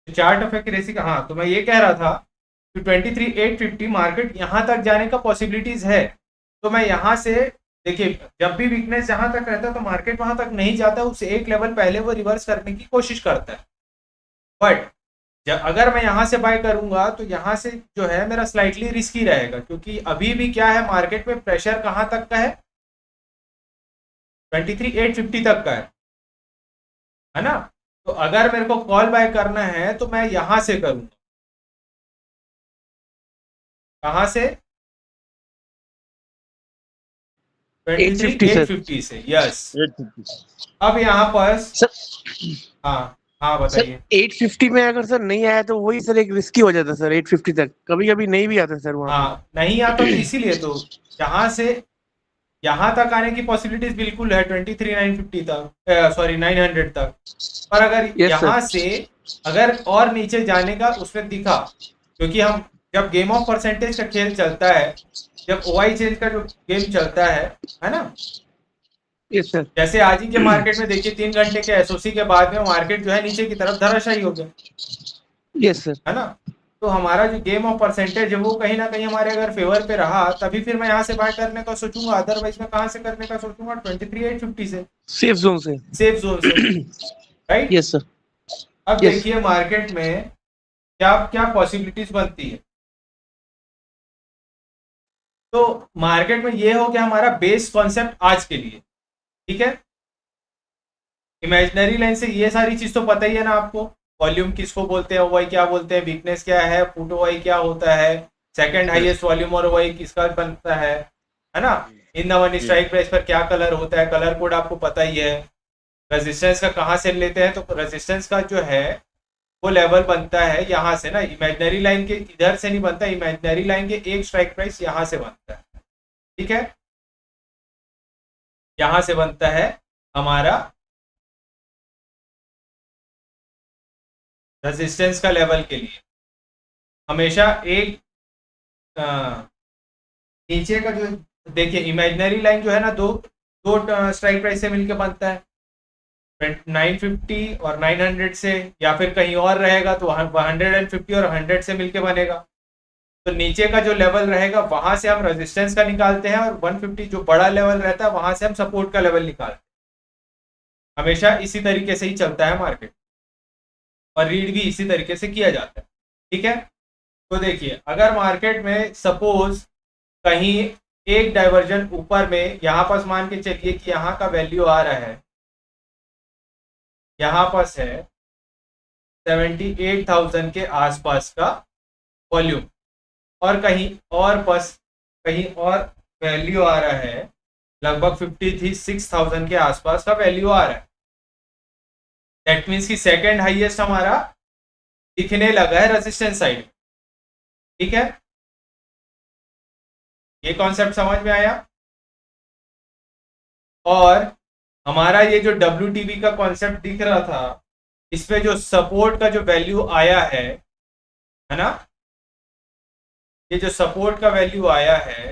Chart of accuracy का, हाँ तो मैं ये कह रहा था कि 23,850 मार्केट यहाँ तक जाने का पॉसिबिलिटीज है। तो मैं यहाँ से, देखिए जब भी वीकनेस जहां तक रहता है तो मार्केट वहां तक नहीं जाता, उससे एक लेवल पहले वो रिवर्स करने की कोशिश करता है। बट अगर मैं यहाँ से बाय करूंगा तो यहाँ से जो है मेरा स्लाइटली रिस्की रहेगा, क्योंकि अभी भी क्या है, मार्केट में प्रेशर कहाँ तक का है, 23,850 तक का है ना। तो अगर मेरे को कॉल बाय करना है तो मैं यहां से करूंगा, कहां से, twenty eight three fifty eight sir. Fifty से, यस। 850। अब यहाँ पर, सर हाँ हाँ सर बताइए। 850 में अगर सर नहीं आया तो वही सर एक रिस्की हो जाता सर, 850 तक कभी कभी नहीं भी आता सर वहां पे। हाँ नहीं आता तो इसीलिए तो यहाँ से यहाँ तक आने की पॉसिबिलिटीज बिल्कुल है, 23,950 तक, सॉरी 900 तक। पर अगर यस सर। यहाँ से अगर और नीचे जाने का उसमें दिखा, क्योंकि हम जब गेम ऑफ परसेंटेज का खेल चलता है, जब ओआई चेंज का जो गेम चलता है ना, यस सर। जैसे आज ही के मार्केट में देखिए 3 घंटे के एसओसी के बाद में मार्केट जो है नीचे की तरफ धराशायी हो गया, यस सर। है ना। तो हमारा जो गेम ऑफ परसेंटेज है वो कहीं ना कहीं हमारे अगर फेवर पे रहा, तभी फिर मैं यहाँ से बाय करने का सोचूंगा, अदरवाइज मैं कहाँ से करने का सोचूंगा, 23,850 से, सेफ जोन से। सेफ जोन से, राइट। Yes sir. अब यस। देखिए मार्केट में क्या क्या पॉसिबिलिटीज बनती है। तो मार्केट में ये हो गया हमारा बेस कॉन्सेप्ट आज के लिए, ठीक है। इमेजिनरी लाइन से ये सारी चीज तो पता ही है ना आपको, वॉल्यूम किसको बोलते हैं, ओवाई क्या बोलते हैं, वीकनेस क्या है, फुट ओवाई क्या होता है, सेकंड हाईएस्ट वॉल्यूम और ओवाई किसका बनता है ना। In the one strike price पर क्या कलर होता है, कलर कोड आपको पता ही है। रेजिस्टेंस का कहाँ से लेते हैं, तो रेजिस्टेंस का जो है वो लेवल बनता है यहाँ से ना, इमेजिनरी लाइन के इधर से नहीं बनता, इमेजिनरी लाइन के एक स्ट्राइक प्राइस यहाँ से बनता है, ठीक है। यहाँ से बनता है हमारा रेजिस्टेंस का लेवल के लिए हमेशा एक नीचे का जो, देखिए इमेजिनरी लाइन जो है ना, दो दो स्ट्राइक प्राइस से मिलकर बनता है, 950 और 900 से, या फिर कहीं और रहेगा तो 150 और 100 से मिलके बनेगा। तो नीचे का जो लेवल रहेगा वहां से हम रेजिस्टेंस का निकालते हैं, और 150 जो बड़ा लेवल रहता है वहां से हम सपोर्ट का लेवल निकालते हैं। हमेशा इसी तरीके से ही चलता है मार्केट, और रीड भी इसी तरीके से किया जाता है, ठीक है। तो देखिए अगर मार्केट में सपोज कहीं एक डाइवर्जन ऊपर में, यहाँ पास मान के चलिए कि यहाँ का वैल्यू आ रहा है, यहाँ पास है 78,000 के आसपास का वॉल्यूम, और कहीं और पास कहीं और वैल्यू आ रहा है लगभग 56,000 के आसपास का वैल्यू आ रहा है। दैट मीन्स कि सेकंड हाईएस्ट हमारा दिखने लगा है रेजिस्टेंस साइड, ठीक है। ये कॉन्सेप्ट समझ में आया। और हमारा ये जो WTB का कॉन्सेप्ट दिख रहा था, इस पे जो सपोर्ट का जो वैल्यू आया है ना, ये जो सपोर्ट का वैल्यू आया है,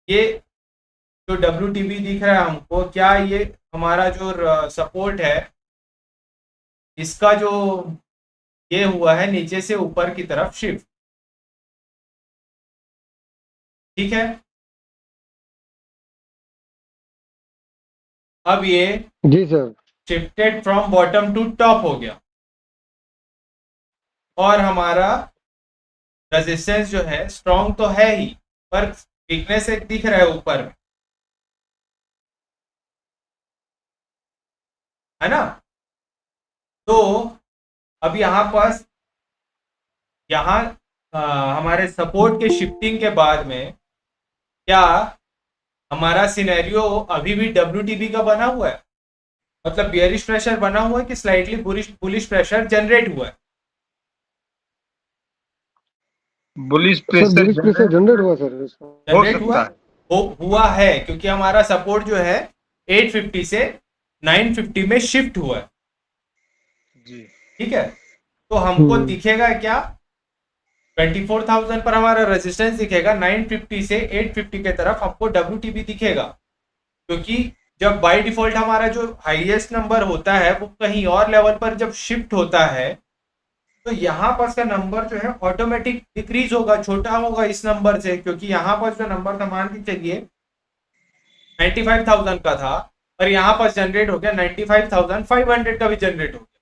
ये जो WTB दिख रहा है हमको, क्या ये हमारा जो सपोर्ट है, इसका जो ये हुआ है नीचे से ऊपर की तरफ शिफ्ट, ठीक है। अब ये ji sir. Shifted from bottom to top हो गया, और हमारा रेजिस्टेंस जो है स्ट्रॉन्ग तो है ही, पर वीकनेस एक दिख रहा है ऊपर में, है ना। तो अब यहाँ पास यहाँ हमारे सपोर्ट के शिफ्टिंग के बाद में क्या हमारा सिनेरियो अभी भी WTB का बना हुआ है, मतलब बियरिश प्रेशर बना हुआ है कि स्लाइटली बुलिश प्रेशर जनरेट हुआ है। Bullish sir pressure bullish pressure generate हुआ सर इसका। हो जनरेट हुआ सकता है। हुआ है, क्योंकि हमारा सपोर्ट जो है 850 से 950 में शिफ्ट हुआ है, जी। ठीक है। तो हमको दिखेगा क्या, 24,000 पर हमारा रेजिस्टेंस दिखेगा, 950 से 850 के तरफ हमको WTB दिखेगा, क्योंकि जब बाय डिफॉल्ट हमारा जो हाईएस्ट नंबर होता है वो कहीं और लेवल पर जब शिफ्ट होता है तो यहाँ पर का नंबर जो है ऑटोमेटिक डिक्रीज होगा, छोटा होगा इस नंबर से, क्योंकि यहाँ पर जो नंबर था मान के चलिए 95,000 का था और यहाँ पर जनरेट हो गया 95,500 का भी जनरेट हो गया,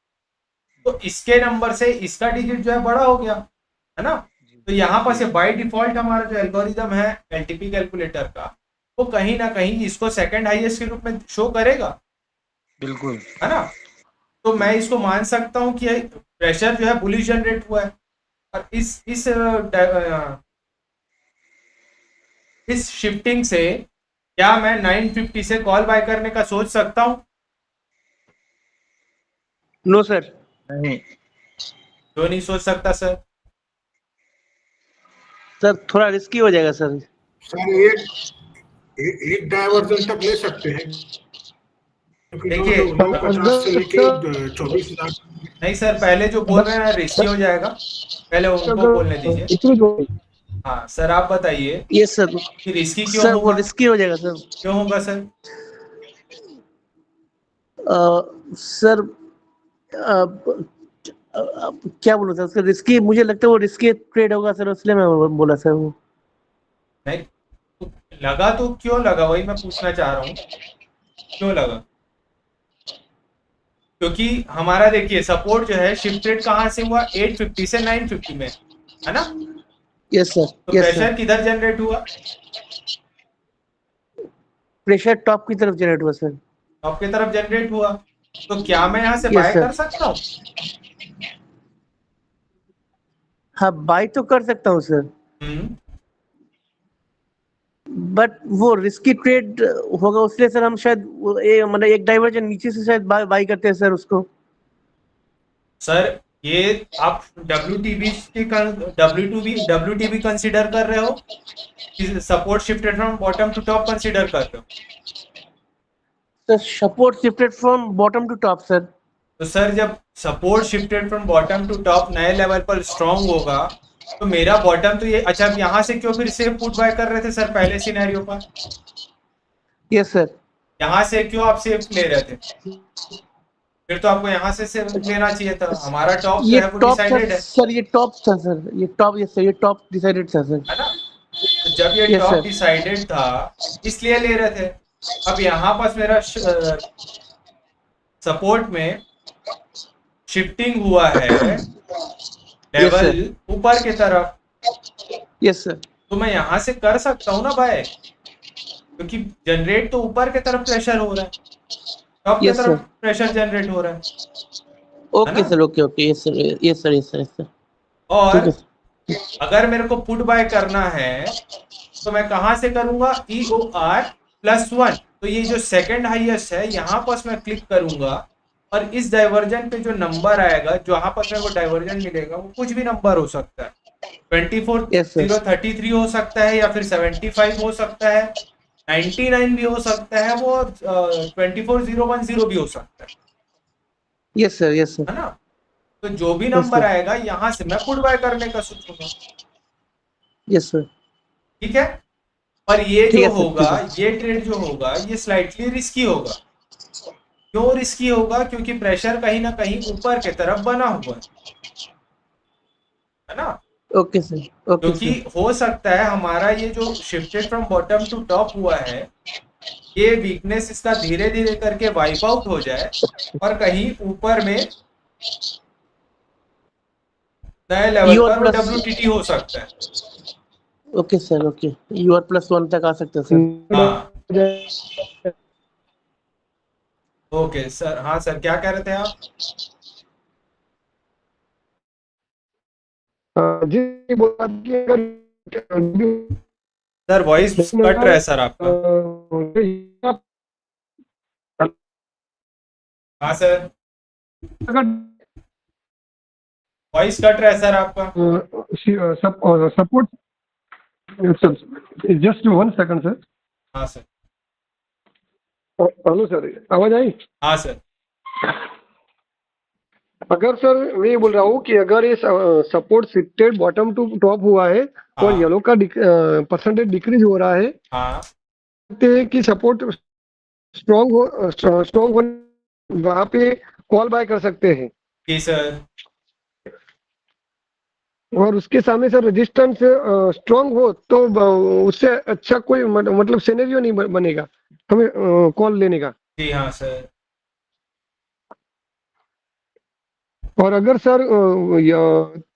तो इसके नंबर से इसका डिजिट जो है बड़ा हो गया, है ना। तो यहाँ पर से बाय डिफॉल्ट हमारा जो एल्गोरिदम है एलटीपी कैलकुलेटर का वो कहीं ना कहीं इसको सेकंड हाईएस्ट के रूप में शो करेगा, बिल्कुल। है ना। तो मैं इसको मान सकता हूँ कि प्रेशर जो है बुलिश जनरेट हुआ है और इस शिफ्टिंग से क्या मैं 950 से कॉल बाय करने का सोच सकता हूँ? No sir. नहीं, क्यों नहीं सोच सकता सर? सर थोड़ा रिस्की हो जाएगा सर। सर एक डायवर्जन तक ले सकते हैं, देखिए 950 से लेके 24 लाख। नहीं सर, पहले जो बोल रहे हैं रिस्की हो जाएगा, पहले उनको बोलने दीजिए। हाँ सर आप बताइए ये सर कि रिस्की क्यों सर वो होगा? रिस्की हो जाएगा सर। क्यों होगा सर? सर क्या बोलूं सर, उसका रिस्की, मुझे लगता है वो रिस्की ट्रेड होगा सर, इसलिए मैं बोला सर वो। नहीं लगा तो क्यों लगा, वही मैं पूछना चाह रहा हूँ, क्यों लगा? क्योंकि हमारा देखिए सपोर्ट जो है शिफ्टेड कहाँ से हुआ, 850 से 950 में, है ना। Yes sir. तो यस प्रेशर सर, किधर जनरेट हुआ? प्रेशर टॉप की तरफ जनरेट हुआ सर। टॉप की तरफ जनरेट हुआ, तो क्या मैं यहाँ से Yes, बाय sir. कर सकता हूँ? हाँ बाय तो कर सकता हूँ सर, बट वो रिस्की ट्रेड होगा, उसलिए सर हम शायद मतलब एक डाइवर्जन नीचे से शायद बाय करते हैं सर उसको। सर ये आप WTB कंसीडर कर रहे हो कि support shifted from bottom to top consider कर रहे हो? Sir support shifted from bottom to top sir. तो सर जब support shifted from bottom to top नए लेवल पर स्ट्रांग होगा तो मेरा बॉटम तो ये, अच्छा आप यहाँ से क्यों फिर से पुट बाय कर रहे थे सर पहले सिनेरियो पर? Yes sir. यहाँ से क्यों आप सेफ ले रहे थे? फिर तो आपको यहाँ से सेफ लेना चाहिए था, हमारा टॉप जो ये है वो टॉप डिसाइडेड है, सर, ये टॉप था सर, ये टॉप, यस सर, ये टॉप डिसाइडेड था सर, है ना। तो जब ये Yes, टॉप sir. डिसाइडेड था इसलिए ले रहे थे। अब यहाँ पास मेरा सपोर्ट में शिफ्टिंग हुआ है लेवल ऊपर की तरफ, यस सर। तो मैं यहाँ से कर सकता हूँ ना बाय, क्योंकि जनरेट तो ऊपर की तरफ प्रेशर हो रहा है, टॉप की Yes, तरफ sir. प्रेशर जनरेट हो रहा है। Okay sir, okay okay, yes sir, yes sir, yes sir, yes sir. और ठीक है अगर मेरे को पुट बाय करना है तो मैं कहाँ से करूंगा, EOR+1, तो ये जो सेकंड हाईएस्ट है यहाँ पर मैं क्लिक करूंगा और इस डाइवर्जन पे जो नंबर आएगा, जहाँ पर मेरे को डाइवर्जन मिलेगा वो कुछ भी नंबर हो सकता है, 24,033 हो सकता है, या फिर 75 हो सकता है, 99 भी हो सकता है, वो 24,010 भी हो सकता है, यस सर, यस सर, है ना। तो जो भी नंबर sir. आएगा यहाँ से मैं पुट बाय करने का सोचूंगा, यस सर। ठीक है। पर ये ठीक जो है सर, होगा, ठीक ये ट्रेड जो होगा ये स्लाइटली रिस्की होगा। क्यों रिस्की होगा? क्योंकि प्रेशर कहीं ना कहीं ऊपर की तरफ बना हुआ है ना। ओके सर, ओके क्योंकि सर। हो सकता है हमारा ये जो shifted from bottom to top हुआ है ये वीकनेस इसका धीरे धीरे करके वाइप आउट हो जाए और कहीं ऊपर में नए लेवल पर वो WTT हो सकता है। ओके सर, ओके, UR+1 तक आ सकते हैं सर। हाँ ओके सर, हाँ सर क्या कह रहे थे आप? जी बोला कि अगर सर वॉइस कट रहा है सर आपका। हाँ सर वॉइस कट रहा है सर आपका। Support, just 1 second sir. हाँ सर। हेलो सर, आवाज आई? हाँ सर। अगर सर मैं ये बोल रहा हूँ कि अगर ये support shifted bottom to top हुआ है और हाँ। येलो का परसेंटेज डिक्रीज हो रहा है, हाँ कि सपोर्ट स्ट्रॉन्ग होने वहां पे कॉल बाय कर सकते हैं। जी सर। और उसके सामने सर रेजिस्टेंस स्ट्रांग हो तो उससे अच्छा कोई मतलब सिनेरियो नहीं बनेगा हमें कॉल लेने का। जी हाँ सर। और अगर सर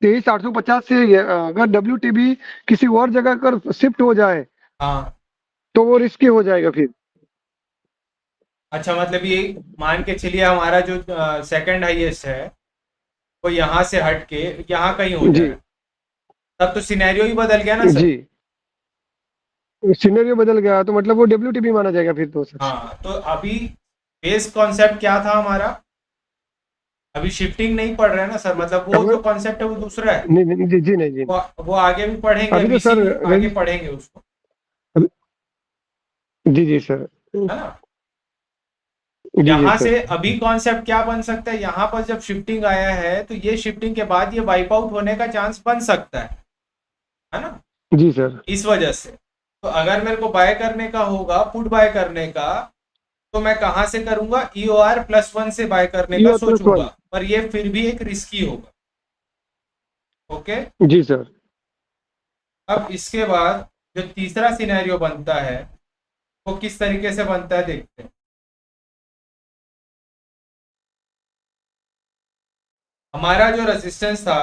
23,850 से अगर WTB किसी और जगह कर शिफ्ट हो जाए हाँ। तो वो रिस्की हो जाएगा फिर। अच्छा, मतलब ये मान के चलिए हमारा जो सेकंड हाईएस्ट है वो यहाँ से हट के यहाँ कहीं हो जी जाए, तब तो सिनेरियो ही बदल गया ना सर। जी सिनेरियो बदल गया तो मतलब वो WTB माना जाएगा फिर तो सर। हाँ, तो अभी बेस कॉन्सेप्ट क्या था हमारा? अभी शिफ्टिंग नहीं पढ़ रहे हैं ना सर, मतलब वो जो अगर कॉन्सेप्ट है वो दूसरा है। नहीं नहीं जी जी नहीं जी वो आगे भी पढ़ेंगे, अभी अभी तो सर इसी आगे पढ़ेंगे उसको, जी जी सर है ना। जी जी यहाँ सर से अभी कॉन्सेप्ट क्या बन सकता है, यहाँ पर जब शिफ्टिंग आया है तो ये शिफ्टिंग के बाद ये वाइप आउट होने का चांस बन सकता है ना। जी सर इस वजह से तो अगर मेरे को बाय करने का होगा, पुट बाय करने का, तो मैं कहाँ से करूंगा? EOR+1 से बाय करने का EOR+1 सोचूंगा, पर ये फिर भी एक रिस्की होगा। ओके। जी सर। अब इसके बाद जो तीसरा सिनेरियो बनता है वो किस तरीके से बनता है देखते हैं। हमारा जो रेजिस्टेंस था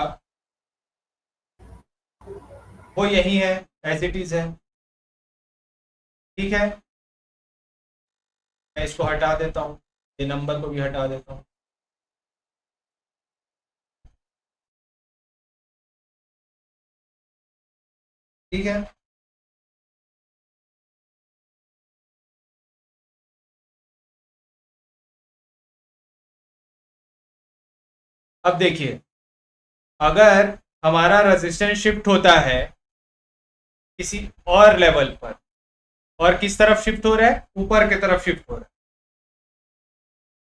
वो यही है, एज इट इज है। ठीक है, मैं इसको हटा देता हूँ, ये नंबर को भी हटा देता हूँ। ठीक है। अब देखिए, अगर हमारा रेजिस्टेंस शिफ्ट होता है किसी और लेवल पर, और किस तरफ शिफ्ट हो रहा है? ऊपर की तरफ शिफ्ट हो रहा है,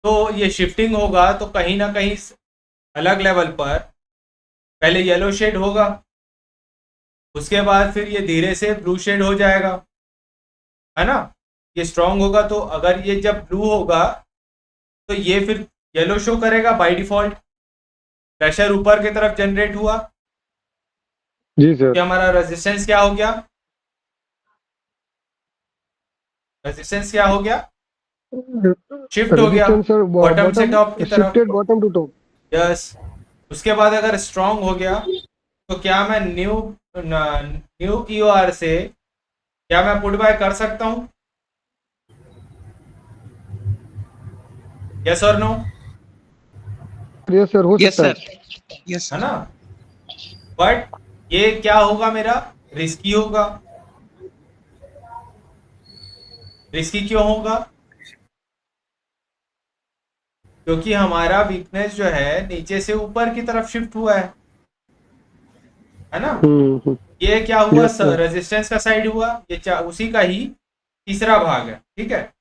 तो ये शिफ्टिंग होगा तो कहीं ना कहीं अलग लेवल पर पहले येलो शेड होगा, उसके बाद फिर ये धीरे से ब्लू शेड हो जाएगा, है ना। ये स्ट्रांग होगा तो अगर ये जब ब्लू होगा तो ये फिर येलो शो करेगा बाय डिफॉल्ट। प्रेशर ऊपर की तरफ जनरेट हुआ जी सर कि हमारा रेजिस्टेंस क्या हो गया? रेजिस्टेंस क्या हो गया? शिफ्ट हो गया रेजिस्टेंस सर बॉटम से बॉटम टॉप की तरफ। Shifted bottom to top. Yes. उसके बाद अगर स्ट्रांग हो गया तो क्या मैं न्यू EOR से क्या मैं पुट बाय कर सकता हूं? यस और नो? यस सर हो यस सकता है। सर, यस है ना। बट ये क्या होगा, मेरा रिस्की होगा। रिस्की क्यों होगा? क्योंकि हमारा वीकनेस जो है नीचे से ऊपर की तरफ शिफ्ट हुआ है ना। हम्म। ये क्या हुआ? यस सर रेजिस्टेंस का साइड हुआ, ये उसी का ही तीसरा भाग है। ठीक है,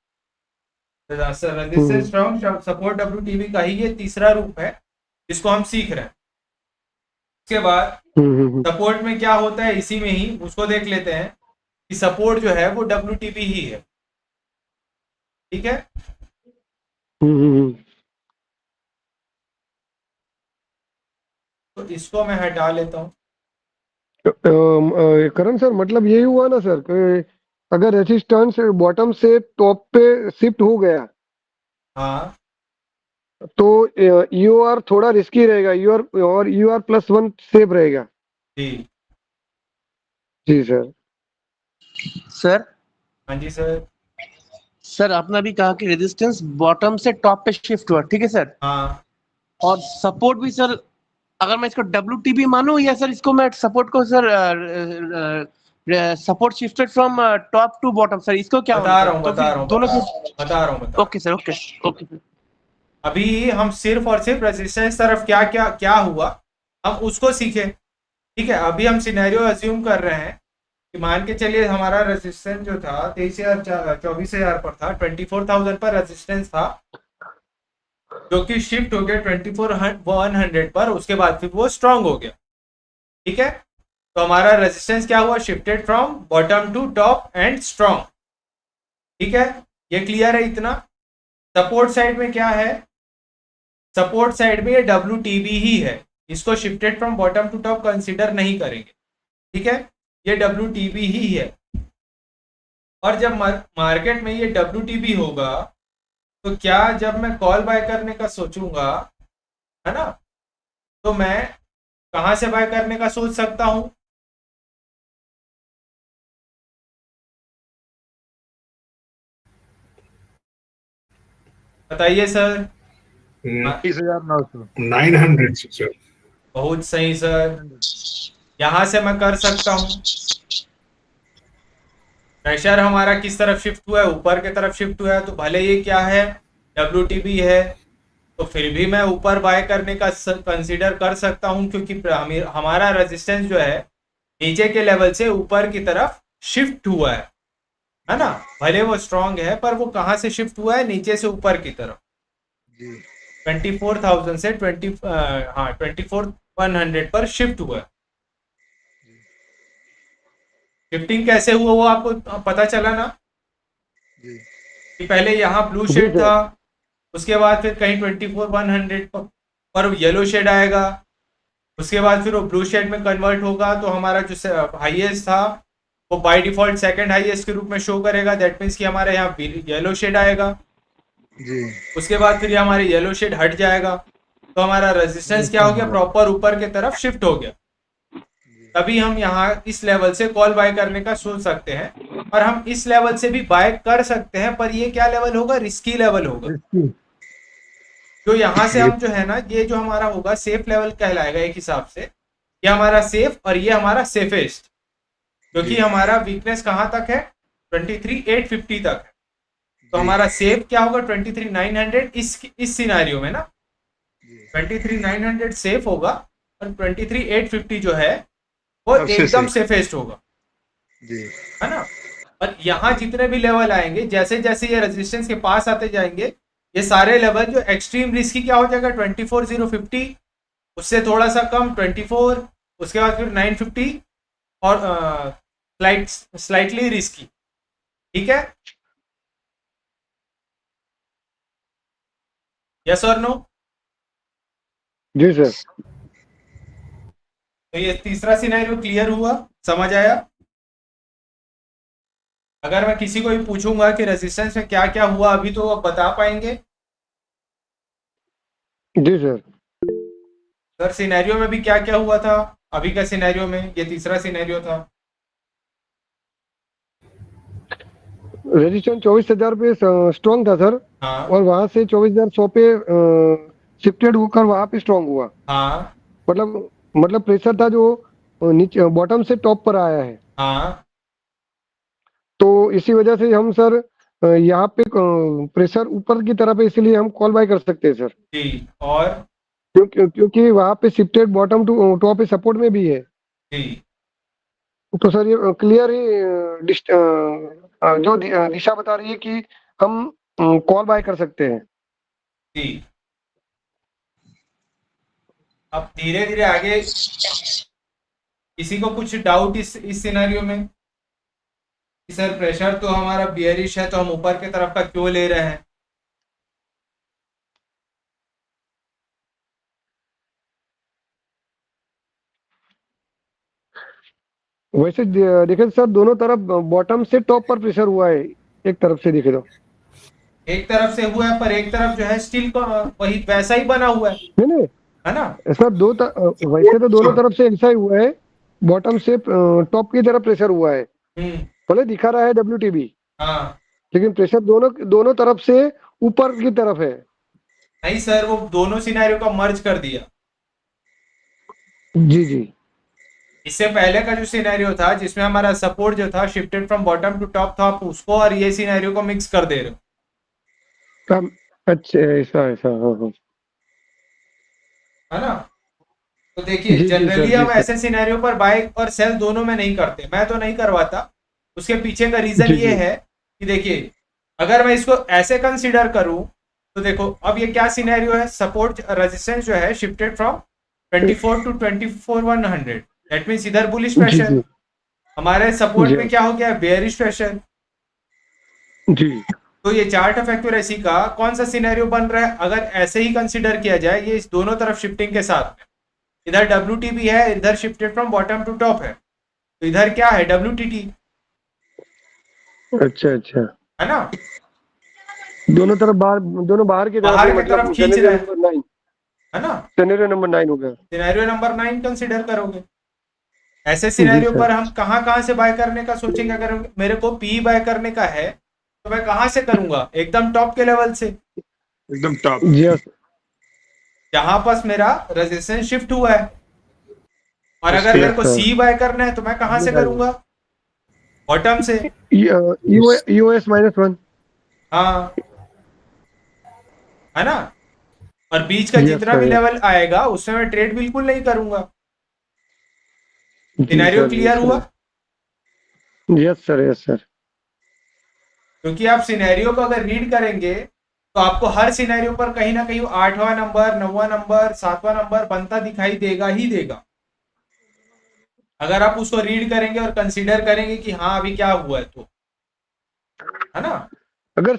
रेजिस्टेंस फ्रॉम सपोर्ट WTB का ही ये तीसरा रूप है जिसको हम सीख रहे हैं। उसके बाद सपोर्ट में क्या होता है, इसी में ही उसको देख लेते हैं कि सपोर्ट जो है वो WTB ही है। ठीक है। तो इसको मैं हटा लेता हूँ। करण सर मतलब यही हुआ ना सर कि अगर रेजिस्टेंस बॉटम से टॉप पे शिफ्ट हो गया हाँ तो EOR थोड़ा रिस्की रहेगा, EOR और EOR+1 सेफ रहेगा। जी। जी सर। सर हाँ जी सर। सर आपने अभी कहा कि रेजिस्टेंस बॉटम से टॉप पे शिफ्ट हुआ, ठीक है सर। हाँ, और सपोर्ट भी सर, अगर मैं इसको WTB मानूं या सर इसको मैं सपोर्ट को sir support shifted from top to bottom, sir इसको क्या बता होना रहा हूँ तो बता फिर रहा हूँ दोनों बता रहा हूँ। Okay sir okay okay sir. अभी हम सिर्फ और सिर्फ रेजिस्टेंस तरफ क्या क्या क्या हुआ हम उसको सीखे। ठीक है, अभी हम सिनेरियो अज्यूम कर रहे हैं कि मान के चलिए हमारा रेजिस्टेंस जो था 23,000 पर था, 24,000 पर रेजिस्टेंस था, जो कि शिफ्ट हो गया 24,100 पर। उसके बाद फिर वो स्ट्रांग हो गया। ठीक है, तो हमारा रेजिस्टेंस क्या हुआ? Shifted from bottom to top and strong. ठीक है, ये क्लियर है इतना? सपोर्ट साइड में क्या है? सपोर्ट साइड में ये WTB ही है, इसको shifted from bottom to top consider नहीं करेंगे, ठीक है? ये WTB ही है। और जब मार्केट में ये WTB होगा तो क्या जब मैं कॉल बाय करने का सोचूंगा, है ना, तो मैं कहां से बाय करने का सोच सकता हूं? बताइए सर। 30,900। 900 सर। बहुत सही सर, यहां से मैं कर सकता हूं। प्रेशर हमारा किस तरफ शिफ्ट हुआ है? ऊपर की तरफ शिफ्ट हुआ है, तो भले ये क्या है, WTB है, तो फिर भी मैं ऊपर बाय करने का कंसीडर कर सकता हूं, क्योंकि हमारा रेजिस्टेंस जो है नीचे के लेवल से ऊपर की तरफ शिफ्ट हुआ है ना? भले वो स्ट्रांग है, पर वो कहां से शिफ्ट हुआ है? नीचे से ऊपर की तरफ। जी 24,000 से 24,100 पर शिफ्ट हुआ है। शिफ्टिंग कैसे हुआ वो आपको पता चला ना, जी कि पहले यहाँ ब्लू जी शेड सर। था, उसके बाद फिर कहीं 24,100 पर येलो शेड आएगा, उसके बाद फिर वो ब्लू शेड में कन्वर्ट होगा, तो हमारा जो हाईएस्ट था वो बाय डिफॉल्ट सेकंड हाईएस्ट के रूप में शो करेगा। दैट मीन्स कि हमारे यहाँ येलो शेड आएगा, जी उसके बाद फिर ये हमारे येलो शेड हट जाएगा, तो हमारा रेजिस्टेंस क्या हो गया? प्रॉपर ऊपर की तरफ शिफ्ट हो गया। तभी हम यहाँ इस लेवल से कॉल बाय करने का सोच सकते हैं, और हम इस लेवल से भी बाय कर सकते हैं, पर ये क्या लेवल होगा? रिस्की लेवल होगा। risky। जो यहाँ से हम जो है ना, ये जो हमारा होगा सेफ लेवल कहलाएगा एक हिसाब से। ये हमारा सेफ और ये हमारा सेफेस्ट, क्योंकि हमारा वीकनेस कहाँ तक है? 23,850 तक है। तो हमारा सेफ क्या होगा? 23,900 इस सिनारियो में ना, 23,900 सेफ होगा, और 23,850 जो है वो सबसे एकदम safe। सेफेस्ट होगा, जी है ना? और यहाँ जितने भी लेवल आएंगे, जैसे जैसे ये रेजिस्टेंस के पास आते जाएंगे, ये सारे लेवल जो एक्सट्रीम रिस्की क्या हो जाएगा? 24,050, उससे थोड़ा सा कम 24, उसके बाद फिर 950, और स्लाइटली रिस्की, ठीक है? यस और नो? जी सर। तो ये तीसरा सिनेरियो क्लियर हुआ, समझ आया? अगर मैं किसी को भी पूछूंगा कि रेजिस्टेंस में क्या क्या हुआ अभी, तो वो बता पाएंगे? जी सर। सर सिनेरियो में भी क्या क्या हुआ था? अभी का सिनेरियो में ये तीसरा सिनेरियो था। रेजिस्टेंस 24,000 पे स्ट्रॉन्ग था सर, हाँ और वहां से 24,100 पे शिफ्टेड होकर वहां पे स्ट्रॉन्ग हुआ। हाँ मतलब प्रेशर था जो नीचे बॉटम से टॉप पर आया है। हाँ तो इसी वजह से हम सर यहाँ पे प्रेशर ऊपर की तरफ है, इसीलिए हम कॉल बाय कर सकते हैं सर। जी, और क्योंकि वहां पे shifted bottom to top support में भी है। जी तो सर ये क्लियर ही जो दिशा बता रही है कि हम कॉल बाय कर सकते हैं। जी। अब धीरे धीरे आगे किसी को कुछ डाउट इस सिनेरियो में कि सर प्रेशर तो हमारा बियरिश है, तो हम ऊपर की तरफ का क्यों ले रहे हैं? वैसे देखे सर, दोनों तरफ बॉटम से टॉप पर प्रेशर हुआ है, एक तरफ से देखे तो। एक तरफ से हुआ है, पर एक तरफ जो है स्टील का वही वैसा ही बना हुआ नहीं नहीं है ना? सर, वैसे तो दोनों तरफ से ऐसा ही हुआ है। बॉटम से टॉप की तरफ प्रेशर हुआ है, हम्म। भले दिखा रहा है WTB, हाँ लेकिन प्रेशर दोनों तरफ से ऊपर की तरफ है। नहीं सर, वो दोनों सिनेरियो का मर्ज कर दिया। जी जी इससे पहले का जो सिनेरियो था जिसमें हमारा सपोर्ट जो था shifted from bottom to top था, आप उसको और ये सिनेरियो को मिक्स कर दे रहे हो। अच्छा, ऐसा ऐसा, हाँ हाँ। है ना? तो देखिए, जी जी सर, जनरली जी हम सर। ऐसे सिनेरियो पर बाय और सेल दोनों में नहीं करते, मैं तो नहीं करवाता। उसके पीछे का रीजन जी ये जी है कि देखिए, अगर मैं इसको ऐसे कंसीडर करूं, तो देखो अब ये क्या सिनेरियो है? सपोर्ट रेजिस्टेंस जो है shifted from 24 to 24,100, that means इधर बुलिश जी प्रेशर। जी हमारे सपोर्ट जी में क्या हो गया? Bearish pressure. जी तो ये चार्ट ऑफ एक्यूरेसी का कौन सा सिनेरियो बन रहा है, अगर ऐसे ही कंसीडर किया जाए, ये इस दोनों तरफ शिफ्टिंग के साथ में, इधर WTB है, इधर shifted from bottom to top है, तो इधर क्या है, WTT, अच्छा अच्छा, है ना, दोनों बाहर की बाहर की तरफ खींच रहा है, नंबर 9, है ना, सिनेरियो नंबर 9 हो गया। सिनेरियो नंबर 9 कंसीडर करोगे। ऐसे सिनेरियो सर। पर हम कहाँ से बाय करने का सोचेंगे, अगर मेरे को पी बाय करने का है तो मैं कहाँ से करूंगा, एकदम टॉप के लेवल से, एकदम टॉप। यस, जहां पास मेरा रेजिस्टेंस शिफ्ट हुआ है। और अगर मेरे को सर। सी बाय करना है तो मैं कहाँ से करूंगा, बॉटम से। यूएस -1। हाँ, है ना, और बीच का Yes, जितना भी sir. लेवल आएगा उसमें मैं ट्रेड बिल्कुल नहीं करूंगा। जी सिनेरियो सर, क्लियर हुआ? Yes sir. क्योंकि आप सिनेरियो को अगर रीड करेंगे तो आपको हर सिनेरियो पर कहीं ना कहीं 8वां नंबर, 9वां नंबर, 7वां नंबर बनता दिखाई देगा ही देगा, अगर आप उसको रीड करेंगे और कंसीडर करेंगे कि हाँ अभी क्या हुआ है, तो है ना। अगर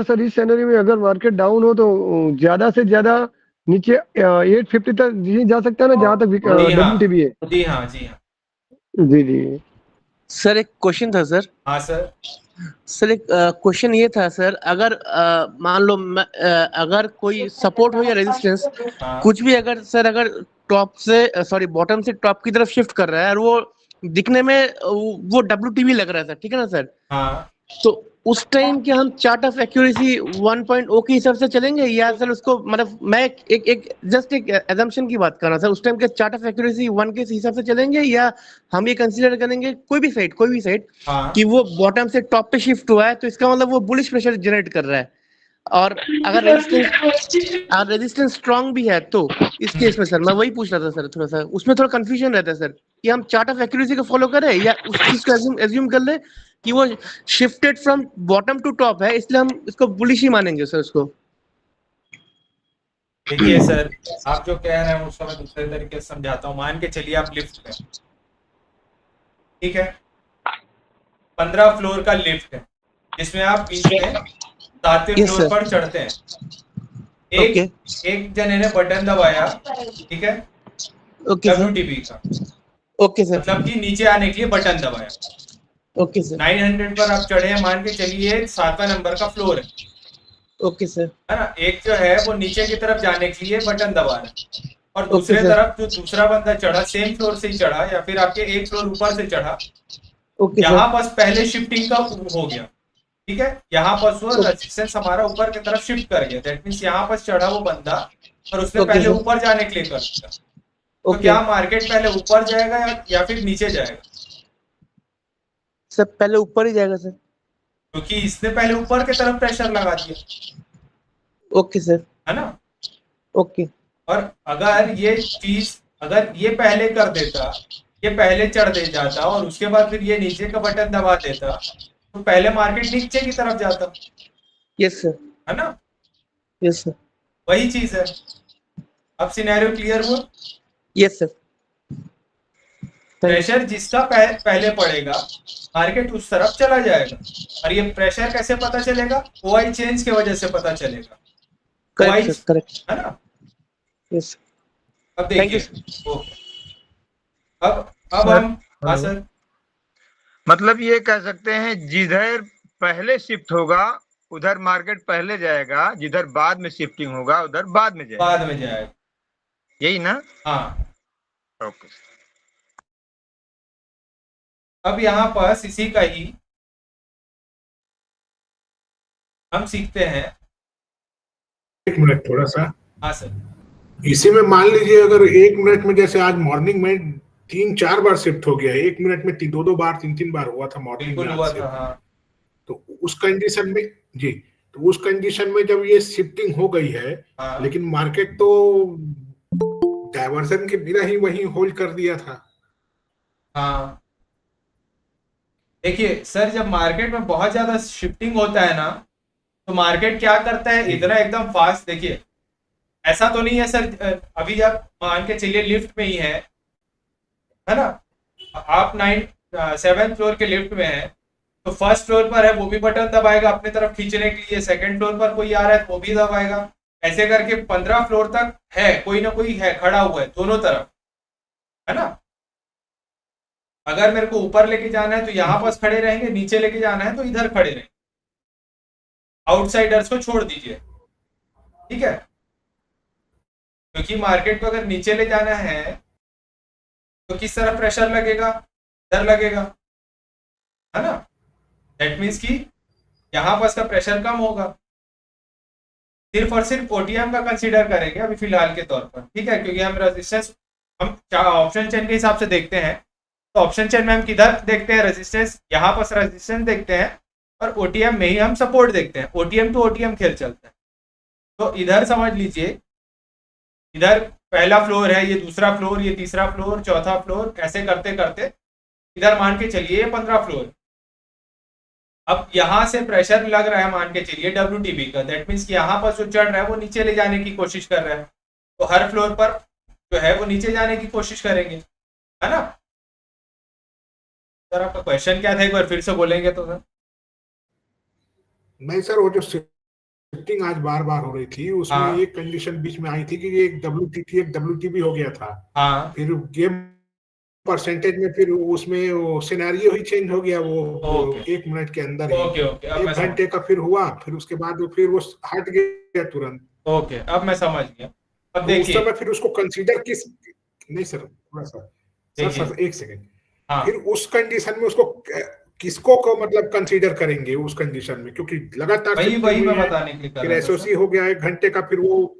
सर इस सिनेरियो में अगर मार्केट डाउन हो तो ज्यादा से ज्यादा नीचे 850 तक जी जा सकता है ना, जहां तक जी हाँ, WTB है। जी हाँ, जी हाँ, जी सर एक क्वेश्चन था सर। हाँ सर। सर एक क्वेश्चन ये था सर, अगर मान लो अगर कोई सपोर्ट हो या रेजिस्टेंस हाँ, कुछ भी, अगर सर अगर टॉप से सॉरी बॉटम से टॉप की तरफ शिफ्ट कर रहा है और वो दिखने में वो WTB लग रहा है सर, ठीक है ना सर, हाँ, तो उस टाइम क्या हम चार्ट ऑफ एक्यूरेसी 1.0 के हिसाब से चलेंगे, या सर उसको मतलब मैं एक जस्ट एक एजम्पशन की बात कर रहा था, उस टाइम के चार्ट ऑफ एक्यूरेसी 1 के हिसाब से चलेंगे, या हम ये कंसीडर करेंगे कोई भी साइड हाँ, कि वो बॉटम से टॉप पे शिफ्ट हुआ है तो इसका मतलब वो बुलिश प्रेशर जनरेट कर रहा है, और अगर रेजिस्टेंस स्ट्रांग भी है तो इस केस में सर मैं वही पूछ रहा था सर, थोड़ा सा उसमें थोड़ा कंफ्यूजन रहता है सर कि हम चार्ट ऑफ एक्यूरेसी को फॉलो करें या उस चीज को एज्यूम कर ले कि वो shifted from bottom to top है, इसलिए हम इसको बुलिश ही मानेंगे सर उसको। देखिए सर, आप जो कह रहे हैं उसको मैं दूसरे तरीके से समझाता हूँ। मान के चलिए आप लिफ्ट में, ठीक है, 15 फ्लोर का लिफ्ट है जिसमें आप बीच में 7वें Yes, फ्लोर sir. पर चढ़ते हैं। एक जने ने बटन दबाया, ठीक है, ओके सर, WTB का, ओके सर, मतलब कि नीचे आने के लिए बटन दबाया। ओके सर, 900 पर आप चढ़े हैं, मान के चलिए 7वां नंबर का फ्लोर है ओके सर, ना। एक जो है वो नीचे की तरफ जाने के लिए बटन दबा रहा है, और Okay, दूसरे sir. तरफ जो दूसरा बंदा चढ़ा सेम फ्लोर से ही चढ़ा या फिर आपके एक फ्लोर ऊपर से चढ़ा, ओके यहाँ सर, बस पहले शिफ्टिंग का हो गया, ठीक है, यहाँ पर वो रेजिस्टेंस हमारा ऊपर की तरफ शिफ्ट कर गया। दैट मींस यहाँ पर चढ़ा वो बंदा और उसने Okay, पहले sir. ऊपर जाने के लिए कर दिया। तो ओके क्या मार्केट पहले ऊपर जाएगा या फिर नीचे जाएगा? सर, पहले ऊपर ही जाएगा सर। क्योंकि इसने पहले ऊपर की तरफ प्रेशर लगा दिया, ओके सर, है ना। ओके, और अगर ये चीज, अगर ये पहले कर देता, ये पहले चढ़ दे जाता और उसके बाद फिर ये नीचे का बटन दबा देता, तो पहले मार्केट नीचे की तरफ जाता, यस सर, है ना। यस सर, वही चीज है। अब सिनेरियो क्लियर हुआ? Yes sir. प्रेशर जिसका पहले पड़ेगा मार्केट उस तरफ चला जाएगा। और ये प्रेशर कैसे पता चलेगा? OI चेंज की वजह से पता चलेगा। करेक्ट सर, करेक्ट, है ना। यस। अब थैंक यू देखिए, अब हम, हाँ सर, मतलब ये कह सकते हैं जिधर पहले शिफ्ट होगा उधर मार्केट पहले जाएगा, जिधर बाद में शिफ्टिंग होगा उधर बाद में जाएगा, बाद में जाएगा, यही ना? हाँ। ओके। अब यहाँ पास इसी का ही हम सीखते हैं। एक मिनट थोड़ा सा, हाँ सर, इसी में मान लीजिए अगर 1 मिनट में, जैसे आज मॉर्निंग में 3-4 बार शिफ्ट हो गया, 1 मिनट में 2-2 बार 3-3 बार हुआ था मॉर्निंग बिल्कुल में हुआ आज था, हाँ। तो उस कंडीशन में जी, तो उस कंडीशन में जब ये शिफ्टिंग हो गई है, हाँ, लेकिन मार्केट तो डायवर्सन के बिना ही वहीं होल्ड कर दिया था। हाँ। देखिए सर, जब मार्केट में बहुत ज्यादा शिफ्टिंग होता है ना, तो मार्केट क्या करता है, इतना एकदम फास्ट। देखिए ऐसा तो नहीं है सर, अभी जब मान के चलिए लिफ्ट में ही है ना, आप 7th फ्लोर के लिफ्ट में है, तो फर्स्ट फ्लोर पर है वो भी बटन दबाएगा अपनी तरफ खींचने के लिए, सेकंड फ्लोर पर कोई आ रहा है तो वो भी दबाएगा। ऐसे करके 15 फ्लोर तक है, कोई ना कोई है खड़ा हुआ है दोनों तरफ, है ना। अगर मेरे को ऊपर लेके जाना है तो यहाँ पास खड़े रहेंगे, नीचे लेके जाना है तो इधर खड़े रहेंगे। आउटसाइडर्स को छोड़ दीजिए, ठीक है, क्योंकि मार्केट को अगर नीचे ले जाना है तो किस तरह प्रेशर लगेगा, इधर लगेगा, है ना। दैट मीन्स कि यहाँ पास का प्रेशर कम होगा। सिर्फ और सिर्फ ओटीएम का कंसीडर करेंगे अभी फिलहाल के तौर पर, ठीक है, क्योंकि हम रेजिस्टेंस हम ऑप्शन चेन के हिसाब से देखते हैं। तो ऑप्शन चेन में हम किधर देखते हैं रेजिस्टेंस, यहाँ पास रेजिस्टेंस देखते हैं, और ओटीएम में ही हम सपोर्ट देखते हैं। ओटीएम टू ओटीएम खेल चलता है। तो इधर समझ लीजिए, इधर पहला फ्लोर है, ये दूसरा फ्लोर, ये तीसरा फ्लोर, चौथा फ्लोर, ऐसे करते करते इधर मान के चलिए 15 फ्लोर। अब यहाँ से प्रेशर लग रहा है मान के चलिए WTB का, दैट मीन्स कि यहाँ पर जो चढ़ रहा है वो नीचे ले जाने की कोशिश कर रहा है। तो हर फ्लोर पर जो है वो नीचे जाने की कोशिश करेंगे, है ना। सर आपका क्वेश्चन क्या था, एक बार फिर से बोलेंगे तो सर। नहीं सर, वो जो शिफ्टिंग आज बार बार हो रही थी उसमें हाँ। एक कंडीशन बीच में आई थी कि एक WTT एक WTB हो गया था। हाँ फिर गेम परसेंटेज में फिर उसमें वो सिनेरियो ही चेंज हो गया, वो ओके 1 मिनट के अंदर ही ओके ओके, अब 1 मैं समझ घंटे का फिर हुआ, फिर उसके बाद वो फिर वो हट गया तुरंत। ओके, अब मैं समझ गया। अब तो उस देखिए, समय फिर उसको कंसीडर किस, नहीं सर थोड़ा सा सर देखिए, सर एक सेकंड, हाँ फिर उस कंडीशन में उसको किसको को मतलब कंसीडर करेंगे उस कंडीशन में, क्योंकि लगातार वही शिफ्टिंग वही हुई मैं है, बताने के लिए कर फिर रहा था एसओसी सर, हो गया 1 घंटे का, फिर वो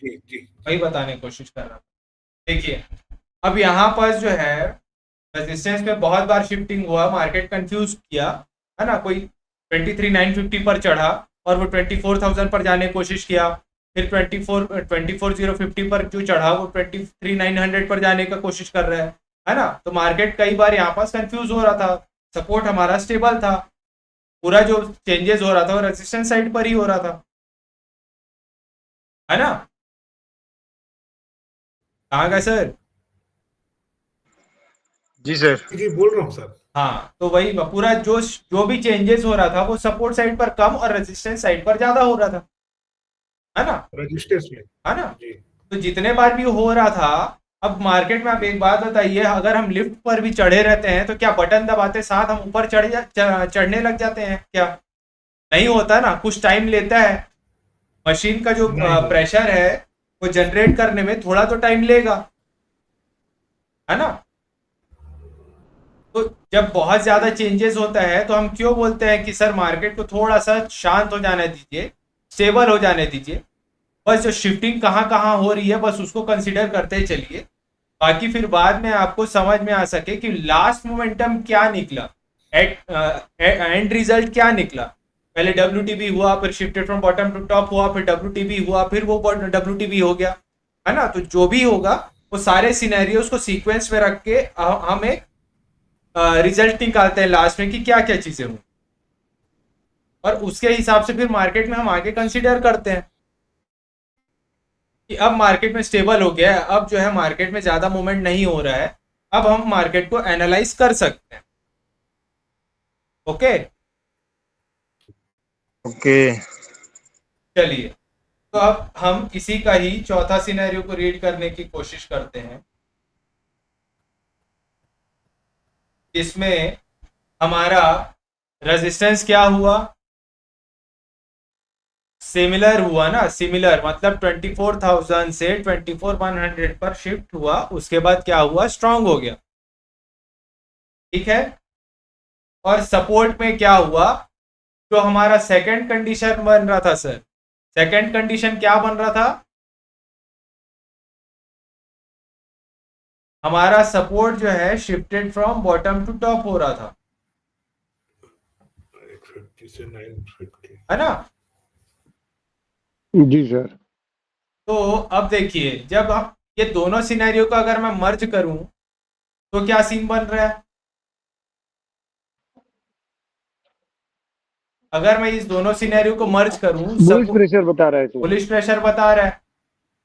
जी जी वही बताने की कोशिश कर रहा था। देखिए, अब यहाँ पर जो है रेजिस्टेंस में बहुत बार शिफ्टिंग हुआ, मार्केट कंफ्यूज किया, है ना। कोई 23,950 पर चढ़ा और वो 24,000 पर जाने की कोशिश किया, फिर 24,050 पर जो चढ़ा वो 23,900 पर जाने का कोशिश कर रहा है ना। तो मार्केट कई बार यहाँ पास कंफ्यूज हो रहा था। सपोर्ट हमारा स्टेबल था, पूरा जो चेंजेस हो रहा था वो रेजिस्टेंस साइड पर ही हो रहा था, है ना। कहाँ गए सर? जी सर। जी बोल रहा हूँ सर। हाँ, तो वही पूरा जो भी चेंजेस हो रहा था वो सपोर्ट साइड पर कम और रेजिस्टेंस साइड पर ज्यादा हो रहा था, है ना, रजिस्टेंस में है ना। जी तो जितने बार भी हो रहा था, अब मार्केट में आप एक बात बताइए, अगर हम लिफ्ट पर भी चढ़े रहते हैं तो क्या बटन दबाते साथ हम ऊपर चढ़ने लग जाते हैं क्या? नहीं होता ना, कुछ टाइम लेता है। मशीन का जो नहीं। प्रेशर है वो जनरेट करने में थोड़ा तो टाइम लेगा, है ना। तो जब बहुत ज्यादा चेंजेस होता है तो हम क्यों बोलते हैं कि सर मार्केट को थोड़ा सा शांत हो जाने दीजिए, स्टेबल हो जाने दीजिए, बस जो शिफ्टिंग कहाँ कहाँ हो रही है बस उसको कंसीडर करते चलिए, बाकी फिर बाद में आपको समझ में आ सके कि लास्ट मोमेंटम क्या निकला, एंड रिजल्ट क्या निकला। पहले WTB हुआ, फिर shifted from bottom to top हुआ, फिर WTB हुआ, फिर वो WTB हो गया, है ना। तो जो भी होगा वो सारे सिनेरियोस को सीक्वेंस में रख के हम एक रिजल्ट निकालते हैं लास्ट में कि क्या क्या चीजें हुई, और उसके हिसाब से फिर मार्केट में हम आगे कंसीडर करते हैं कि अब मार्केट में स्टेबल हो गया है, अब जो है मार्केट में ज्यादा मूवमेंट नहीं हो रहा है, अब हम मार्केट को एनालाइज कर सकते हैं। ओके ओके चलिए, तो अब हम इसी का ही चौथा सिनेरियो को रीड करने की कोशिश करते हैं, इसमें हमारा रेजिस्टेंस क्या हुआ, सिमिलर हुआ ना, सिमिलर मतलब 24,000 से 24,100 पर शिफ्ट हुआ, उसके बाद क्या हुआ, स्ट्रांग हो गया, ठीक है। और सपोर्ट में क्या हुआ, जो हमारा सेकंड कंडीशन बन रहा था सर, सेकंड कंडीशन क्या बन रहा था, हमारा सपोर्ट जो है shifted from bottom to top हो रहा था, 850 से 950, है ना। जी सर। तो अब देखिए, जब हम ये दोनों सिनेरियो को अगर मैं मर्ज करूं तो क्या सीन बन रहा है, अगर मैं इस दोनों सिनेरियो को मर्ज करूं, बुलिश प्रेशर बता रहा है सर। बुलिश प्रेशर बता रहा है,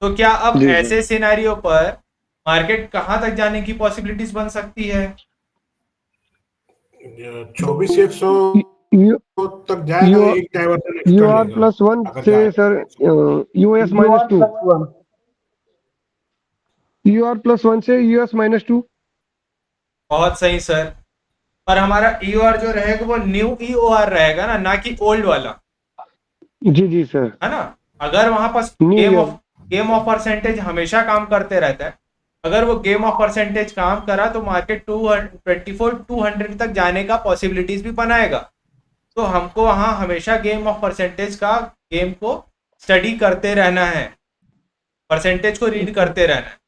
तो क्या अब जी सर। ऐसे सिनेरियो पर मार्केट कहां तक जाने की पॉसिबिलिटीज बन सकती है? 24,100 यू तक जाएगा, यू एक डाइवर्जन यू एक्स्ट्रा आर लेगा प्लस वन अगर से जाए। Sir US -2, U R plus one से यूएस -2। बहुत सही सर। पर हमारा EOR जो रहेगा वो न्यू EOR रहेगा ना कि ओल्ड वाला, जी जी सर। है ना। अगर वहां पर new year. Game of percentage हमेशा काम करते रहता है, अगर वो गेम ऑफ परसेंटेज काम करा तो मार्केट 200 तक जाने का पॉसिबिलिटीज भी बनाएगा। तो हमको वहाँ हमेशा गेम ऑफ परसेंटेज का गेम को स्टडी करते रहना है, परसेंटेज को रीड करते रहना है।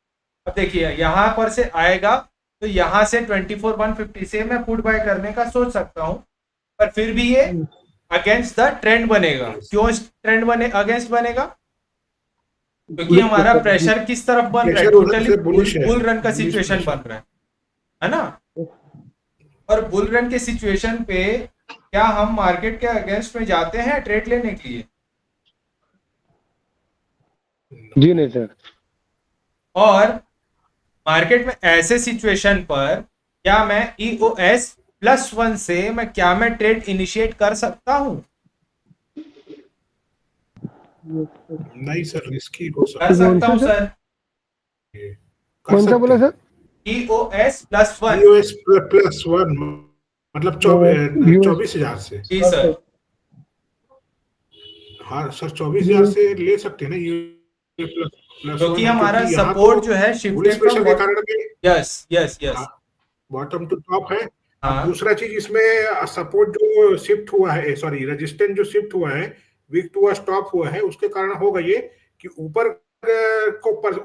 अब देखिए यहाँ पर से आएगा तो यहाँ से 24,150 से मैं पुट बाय करने का सोच सकता हूँ, पर फिर भी ये अगेंस्ट द ट्रेंड बनेगा। क्यों ट्रेंड बने अगेंस्ट बनेगा? क्योंकि हमारा प्रेशर किस तरफ बन रहा है, प्रेशर उधर टोटली से बुलिश है, बुल रन का बुलिश सिचुएशन प्रेशर। बन रहा है ना। और बुल रन के सिचुएशन पे क्या हम मार्केट के अगेंस्ट में जाते हैं ट्रेड लेने के लिए? जी नहीं सर। और मार्केट में ऐसे सिचुएशन पर क्या मैं EOS +1 से मैं ट्रेड इनिशिएट कर सकता हूं? नहीं सर, रिस्की हो कर सकता हूं कौन सा सर। कौन सा बोला सर? EOS +1। यूएस +1 मतलब 24,000 से। जी सर। हाँ सर, 24,000 से ले सकते हैं ना यूएस क्योंकि +1, हमारा क्योंकि यहाँ सपोर्ट तो जो है बुलिश शिफ्टेड प्रेशर के फ्रॉम कारण के yes yes yes. Bottom to top है। हाँ दूसरा चीज इसमें सपोर्ट जो शिफ्ट हुआ है, सॉरी रेजिस्टेंस जो शिफ्ट हुआ है, वीक टू स्टॉप हुआ है, उसके कारण होगा ये कि ऊपर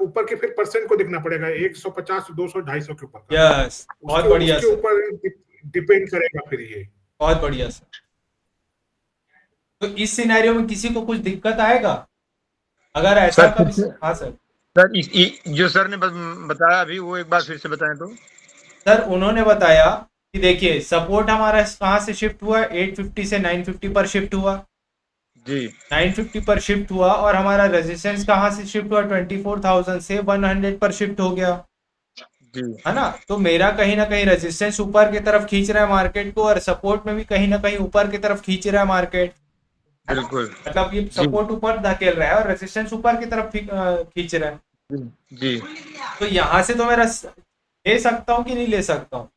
ऊपर के फिर परसेंट को देखना पड़ेगा 150, 200, 250 के ऊपर का। यस, बहुत बढ़िया उसके सर, ऊपर डिपेंड करेगा फिर ये। बहुत बढ़िया सर। तो इस सिनेरियो में किसी को कुछ दिक्कत आएगा अगर ऐसा सर, कभी? हाँ सर। सर जो सर ने बताया अभी वो एक बार फिर से बताएं तो। सर उन्होंने बताया कि देखिए सपोर्ट हमारा कहाँ से शिफ्ट हुआ, 850 से 950 पर शिफ्ट हुआ, जी 950 पर शिफ्ट हुआ, और हमारा रेजिस्टेंस कहाँ से शिफ्ट हुआ, 24,000 से 100 पर शिफ्ट हो गया, जी है ना। तो मेरा कहीं ना कहीं रेजिस्टेंस ऊपर की तरफ खींच रहा है मार्केट को, और सपोर्ट में भी कहीं ना कहीं ऊपर की तरफ खींच रहा है मार्केट, है ना? बिल्कुल मतलब ये सपोर्ट ऊपर धकेल रहा है और रेजिस्टेंस ऊपर की तरफ खींच रहा है। जी। तो यहाँ से तो मेरा ले सकता हूँ कि नहीं ले सकता हूँ?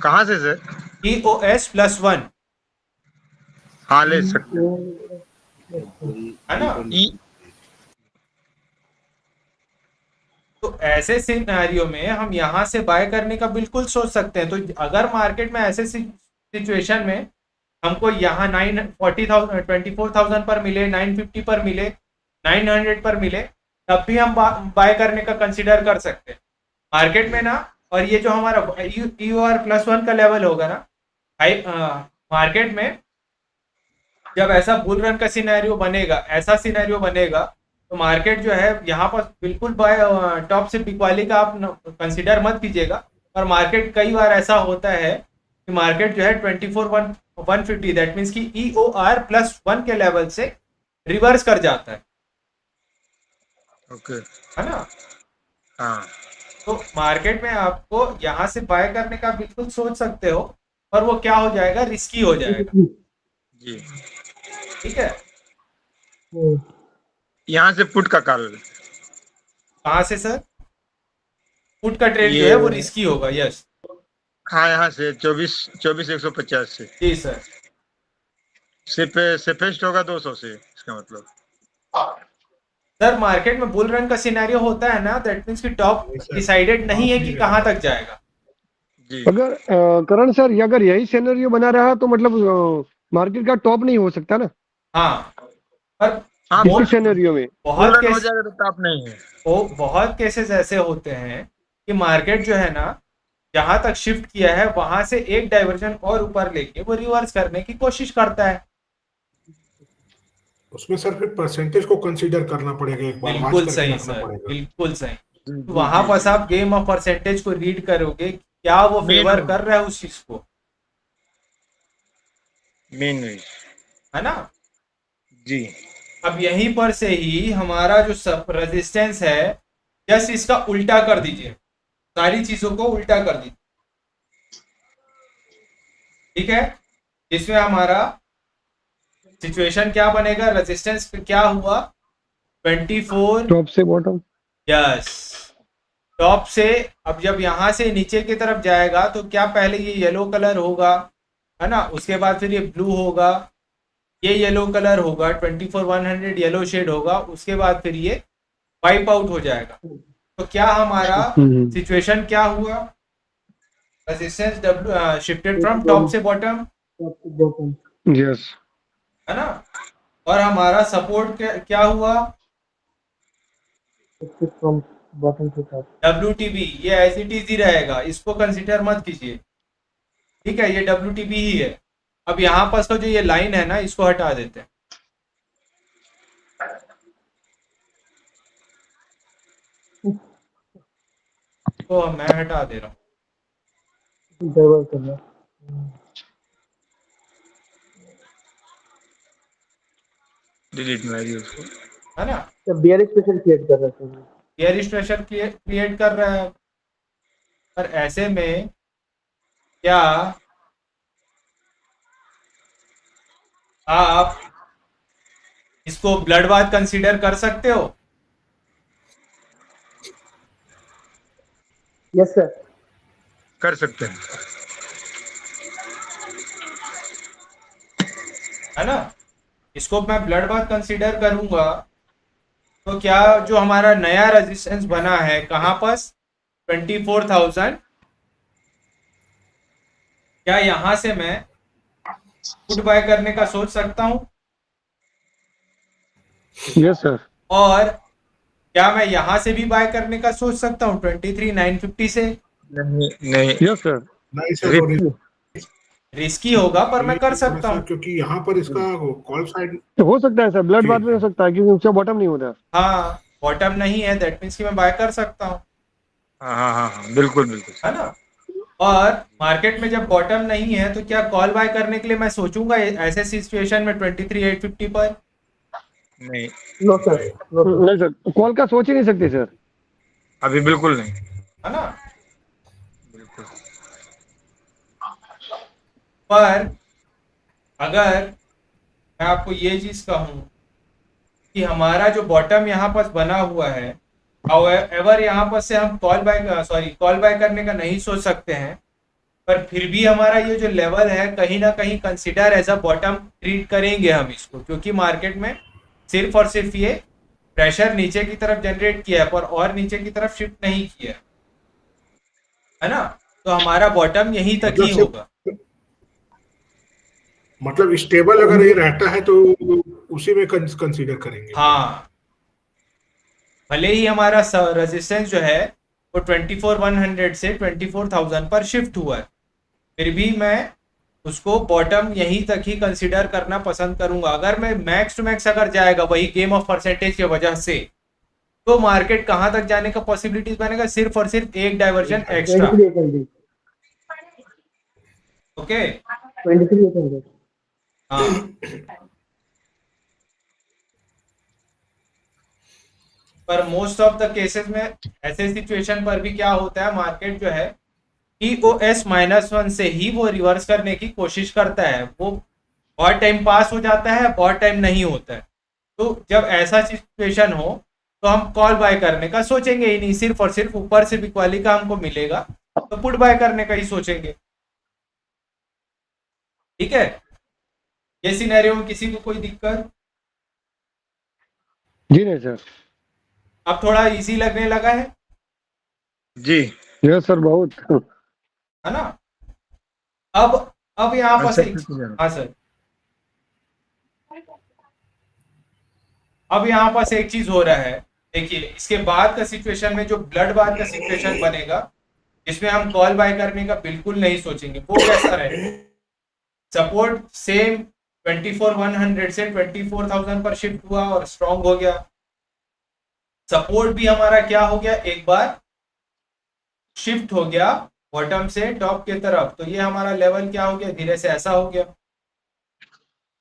कहाँ से सर? EOS +1, हाँ ले सकते हैं। है ना। तो ऐसे सिनेरियो में हम यहाँ से बाय करने का बिल्कुल सोच सकते हैं। तो अगर मार्केट में ऐसे सिचुएशन में हमको यहाँ 24,000 पर मिले, 950 पर मिले, 900 पर मिले, तब भी हम बाय करने का कंसिडर कर सकते हैं मार्केट में ना। और ये जो हमारा EOR +1 का लेवल होगा ना मार्केट में, जब ऐसा बुल रन का सिनेरियो बनेगा, ऐसा सिनेरियो बनेगा, तो मार्केट जो है यहाँ पर बिल्कुल बाय टॉप से बिकवाली का आप कंसिडर मत कीजिएगा। और मार्केट कई बार ऐसा होता है कि मार्केट जो है 24,150 दैट मीन्स कि EOR +1 के लेवल से रिवर्स कर जाता है, ओके, है ना। हाँ तो मार्केट में आपको यहाँ से बाय करने का बिल्कुल सोच सकते हो, पर वो क्या हो जाएगा, रिस्की हो जाएगा। जी। ठीक है। यहाँ से पुट का कॉल कहाँ से सर? पुट का ट्रेड जो ये है वो रिस्की होगा। यस हाँ, यहाँ से 24,150 से जी सर। सेफेस्ट होगा 200 से, इसका मतलब। सर मार्केट में बुल रन का सिनेरियो होता है ना, दैट मींस कि टॉप डिसाइडेड नहीं है कि कहां तक जाएगा। जी अगर करण सर अगर यही सिनेरियो बना रहा तो मतलब मार्केट का टॉप नहीं हो सकता ना हाँ, पर हाँ, इस सिनेरियो में। बहुत हो केस जाएगा तो टॉप नहीं है। बहुत केसेस ऐसे होते हैं कि मार्केट जो है ना, जहां तक शिफ्ट किया है वहां से एक डाइवर्जन और ऊपर लेके वो रिवर्स करने की कोशिश करता है। उसमें सर फिर परसेंटेज को कंसीडर करना पड़ेगा, एक बार बिल्कुल वाच करके सही रखना सर, पड़ेगा। बिल्कुल सही। जी, तो वहां जी, पर आप गेम ऑफ परसेंटेज को रीड करोगे, क्या वो फेवर कर रहा है उस चीज को, मेन है ना। जी अब यहीं पर से ही हमारा जो सब रेजिस्टेंस है, जस्ट इसका उल्टा कर दीजिए, सारी चीजों को उल्टा कर दी, ठीक है। इसमें हमारा सिचुएशन क्या बनेगा, रेजिस्टेंस क्या हुआ 24, टॉप से बॉटम। यस, टॉप से। अब जब यहाँ से नीचे की तरफ जाएगा तो क्या पहले ये येलो कलर होगा, है ना, उसके बाद फिर ये ब्लू होगा, ये येलो कलर होगा, 24,100 येलो शेड होगा, उसके बाद फिर ये वाइप आउट हो जाएगा। तो क्या हमारा सिचुएशन क्या हुआ, resistance W shifted from top से बॉटम, यस। है ना, और हमारा सपोर्ट क्या हुआ, WTB। ये एज इट इज ही रहेगा, इसको कंसिडर मत कीजिए, ठीक है, ये WTB ही है। अब यहाँ पर तो जो ये लाइन है ना, इसको हटा देते हैं, तो मैं हटा दे रहा हूँ, डिलीट मारिए उसको। है ना, बियरिश प्रेशर क्रिएट कर रहे हैं। बेयरिश प्रेशर क्रिएट कर रहा है। पर ऐसे में क्या आप इसको ब्लड बाथ कंसीडर कर सकते हो? Yes sir. कर सकते हैं। है ना, इसको मैं ब्लड बाथ कंसीडर करूंगा तो क्या जो हमारा नया रेजिस्टेंस बना है कहाँ पर 24,000, क्या यहां से मैं पुट बाय करने का सोच सकता हूं? Yes sir. और क्या मैं यहां से भी बाय करने का सोच सकता हूं 23,950 से? नहीं नहीं, यस सर। नहीं सर, वो रिस्की होगा पर मैं कर सकता हूं। क्योंकि यहाँ पर इसका कॉल साइड हो सकता है सर, ब्लड बाथ में हो सकता है क्योंकि उसका बॉटम नहीं होता। हाँ, बॉटम नहीं है, दैट मीन्स कि मैं बाय कर सकता हूँ, हाँ हाँ हाँ हाँ, बिल्कुल बिल्कुल। है ना। और मार्केट में जब बॉटम नहीं है तो क्या कॉल बाय करने के लिए मैं सोचूंगा ऐसे सिचुएशन में 23,850 पर? नहीं, नो सर, नहीं सर, कॉल का सोच ही नहीं सकते सर। अभी बिल्कुल नहीं। है ना, बिल्कुल। पर अगर मैं आपको ये चीज कहूं कि हमारा जो बॉटम यहाँ पर बना हुआ है, एवर यहाँ पर से हम कॉल बाय करने का नहीं सोच सकते हैं, पर फिर भी हमारा ये जो लेवल है कहीं ना कहीं consider as a bottom treat करेंगे हम इसको, क्योंकि मार्केट में सिर्फ और सिर्फ ये प्रेशर नीचे की तरफ जनरेट किया है पर और नीचे की तरफ शिफ्ट नहीं किया है ना, तो हमारा बॉटम यहीं तक ही होगा। मतलब स्टेबल अगर ये रहता है तो उसी में कंसीडर करेंगे। हाँ, भले ही हमारा रेजिस्टेंस जो है वो 24,100 से 24,000 पर शिफ्ट हुआ है, फिर भी मैं उसको बॉटम यहीं तक ही कंसीडर करना पसंद करूंगा। अगर मैं मैक्स टू मैक्स अगर जाएगा वही गेम ऑफ परसेंटेज की वजह से, तो मार्केट कहां तक जाने का पॉसिबिलिटीज बनेगा, सिर्फ और सिर्फ एक डाइवर्जन एक्स्ट्रा। ओके, हाँ, पर मोस्ट ऑफ द केसेस में ऐसे सिचुएशन पर भी क्या होता है, मार्केट जो है EOS-1 से ही वो रिवर्स करने की कोशिश करता है। वो बहुत टाइम पास हो जाता है, बहुत टाइम नहीं होता है। तो जब ऐसा सिचुएशन हो तो हम कॉल बाय करने का सोचेंगे ही नहीं, सिर्फ और सिर्फ ऊपर से बिकवाली का हमको मिलेगा तो पुट बाय करने का ही सोचेंगे, ठीक है। ये सिनेरियो में किसी को कोई दिक्कत? जी नहीं सर। अब थोड़ा इजी लगने लगा है? जी, यस सर, बहुत। है ना। अब यहाँ पर हाँ सर, अब यहाँ पास एक चीज हो रहा है, देखिए इसके बाद का सिचुएशन में जो ब्लड बाथ का सिचुएशन बनेगा, जिसमें हम कॉल बाय करने का बिल्कुल नहीं सोचेंगे, वो कैसा रहेगा? सपोर्ट सेम 24,100 से 24,000 पर शिफ्ट हुआ और स्ट्रॉन्ग हो गया। सपोर्ट भी हमारा क्या हो गया, एक बार शिफ्ट हो गया बॉटम से टॉप की तरफ, तो ये हमारा लेवल क्या हो गया, धीरे से ऐसा हो गया।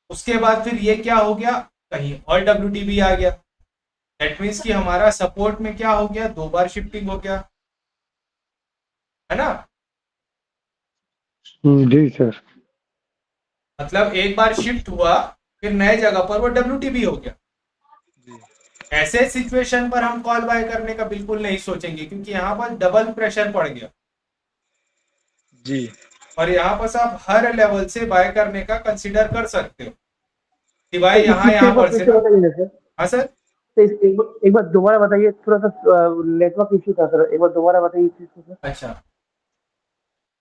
उसके बाद फिर ये क्या हो गया, कहीं और WTB आ गया। दैट मीन्स कि हमारा सपोर्ट में क्या हो गया, दो बार शिफ्टिंग हो गया। है ना। जी सर। मतलब एक बार शिफ्ट हुआ फिर नए जगह पर वो WTB हो गया। ऐसे सिचुएशन पर हम कॉल बाय करने का बिल्कुल नहीं सोचेंगे, क्योंकि यहाँ पर डबल प्रेशर पड़ गया जी और यहाँ पर आप हर लेवल से बाय करने का कंसीडर कर सकते हो कि भाई इस यहाँ चीज के एक यहाँ बार पर फिर से से ना। बताइए ना सर। हाँ सर। तो एक बार दोबारा बताइए, थोड़ा सा नेटवर्क इश्यू था सर, एक बार दोबारा बताइए इस चीज को सर। अच्छा,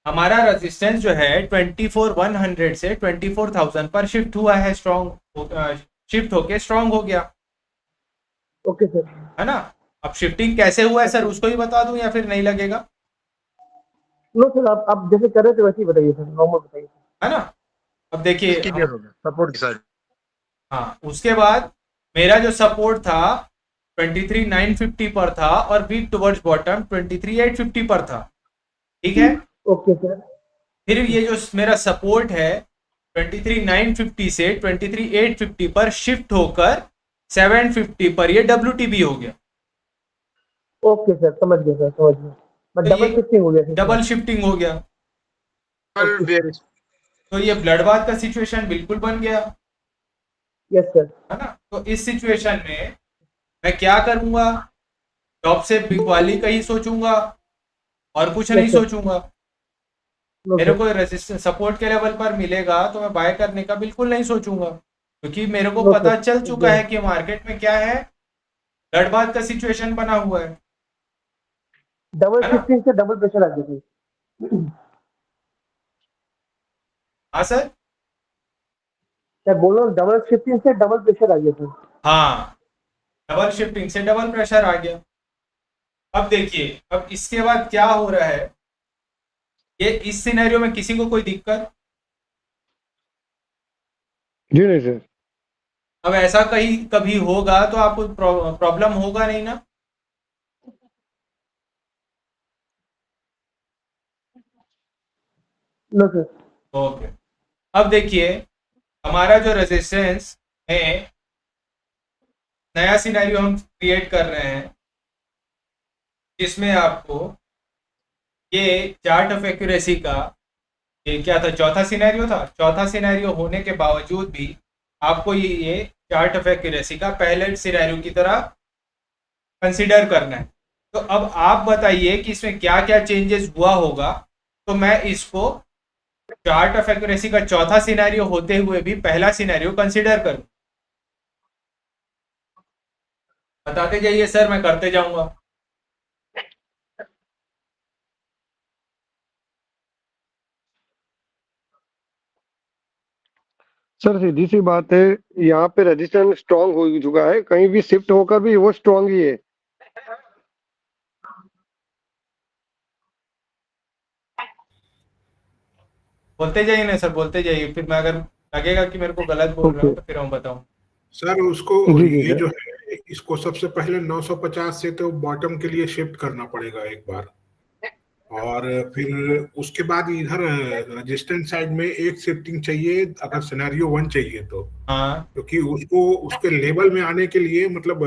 हमारा रेजिस्टेंस जो है 24,100 से 24,000 पर शिफ्ट हुआ है, शिफ्ट होके स्ट्रांग हो गया, ओके सर। है ना। अब शिफ्टिंग कैसे हुआ है सर, उसको ही बता दूं या फिर नहीं लगेगा? नो सर, आप जैसे कर रहे थे वैसे ही बताइए सर, नॉर्मल बताइए। है ना। अब देखिए क्लियर हो गया सपोर्ट की साइड। हाँ, उसके बाद मेरा जो सपोर्ट था 23,950 पर था और वीक टुवर्ड्स बॉटम 23,850 पर था, ठीक है। Okay sir. फिर ये जो मेरा सपोर्ट है 23,950 से 23,850 पर शिफ्ट होकर 750 पर ये WTB हो गया। ओके सर, समझ गया सर, समझ गया। बट तो डबल ये शिफ्टिंग हो गया सर। डबल शिफ्टिंग हो गया, तो ये ब्लड बाथ का सिचुएशन बिल्कुल बन गया, यस सर। है ना। तो इस सिचुएशन में मैं क्या करूंगा, टॉप से बिग वाली का ही सोचूंगा और कुछ नहीं Yes, sir. सोचूंगा। नो मेरे सर। को रेजिस्टेंस सपोर्ट के लेवल पर मिलेगा तो मैं बाय करने का बिल्कुल नहीं सोचूंगा, क्योंकि मेरे को No, पता sir. चल चुका है कि मार्केट में क्या है, ब्लड बाथ का सिचुएशन बना हुआ है डबल है ना। शिफ्टिंग से डबल प्रेशर आ गया सर। हाँ सर। मैं बोल रहा हूँ डबल शिफ्टिंग से डबल प्रेशर आ गया सर। हाँ, डबल शिफ्टिंग से डबल प्रेशर आ गया। अब देखिए, अब इसके बाद क्या हो रहा है, ये इस सिनेरियो में किसी को कोई दिक्कत? जी नहीं सर। अब ऐसा कहीं कभी होगा तो आपको प्रॉब्लम होगा नहीं ना। No sir. ओके, अब देखिए हमारा जो रेजिस्टेंस है, नया सिनेरियो हम क्रिएट कर रहे हैं जिसमें आपको ये चार्ट ऑफ एक्यूरेसी का, ये क्या था, चौथा सिनेरियो था। चौथा सिनेरियो होने के बावजूद भी आपको ये चार्ट ऑफ एक्यूरेसी का पहले सिनेरियो की तरह कंसीडर करना है। तो अब आप बताइए कि इसमें क्या क्या चेंजेस हुआ होगा, तो मैं इसको चार्ट ऑफ एक्यूरेसी का चौथा सिनेरियो होते हुए भी पहला सिनेरियो कंसीडर करूं। बताते जाइए सर, मैं करते जाऊंगा। सर सीधी सी बात है, यहाँ पे रेजिस्टेंस स्ट्रांग हो चुका है, कहीं भी शिफ्ट होकर भी वो स्ट्रांग ही है। बोलते जाइए ना सर, बोलते जाइए, फिर मैं अगर लगेगा कि मेरे को गलत बोल रहा हूँ ओके। तो फिर हम बताऊं। सर उसको जी जी ये सर। जो है, इसको सबसे पहले 950 से तो बॉटम के लिए शिफ्ट करना पड़ेगा एक बार, और फिर उसके बाद इधर रेजिस्टेंस साइड में एक शिफ्टिंग चाहिए अगर सिनेरियो 1 चाहिए तो, हाँ। क्योंकि उसको उसके लेवल में आने के लिए मतलब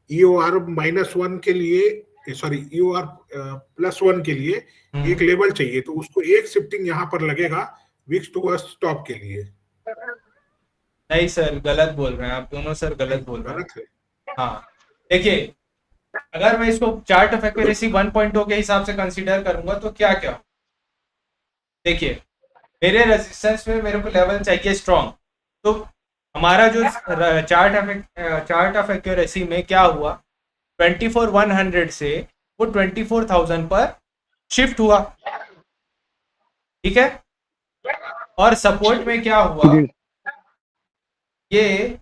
EOR-1 के लिए, सॉरी EOR+1 के लिए एक लेवल चाहिए, तो उसको एक शिफ्टिंग यहाँ पर लगेगा विक्स टू स्टॉप के लिए। नहीं सर, गलत बोल रहे हैं आप दोनों, सर गलत बोल रहे हैं। गलत है। हाँ, देखिए अगर मैं इसको चार्ट ऑफ एक्यूरेसी 1.0 के हिसाब से कंसीडर करूंगा तो क्या क्या, देखिए मेरे रेजिस्टेंस में मेरे को लेवल चाहिए स्ट्रॉन्ग, तो हमारा जो चार्ट ऑफ एक्यूरेसी में क्या हुआ, 24,100 से वो 24,000 पर शिफ्ट हुआ, ठीक है। और सपोर्ट में क्या हुआ, जी ये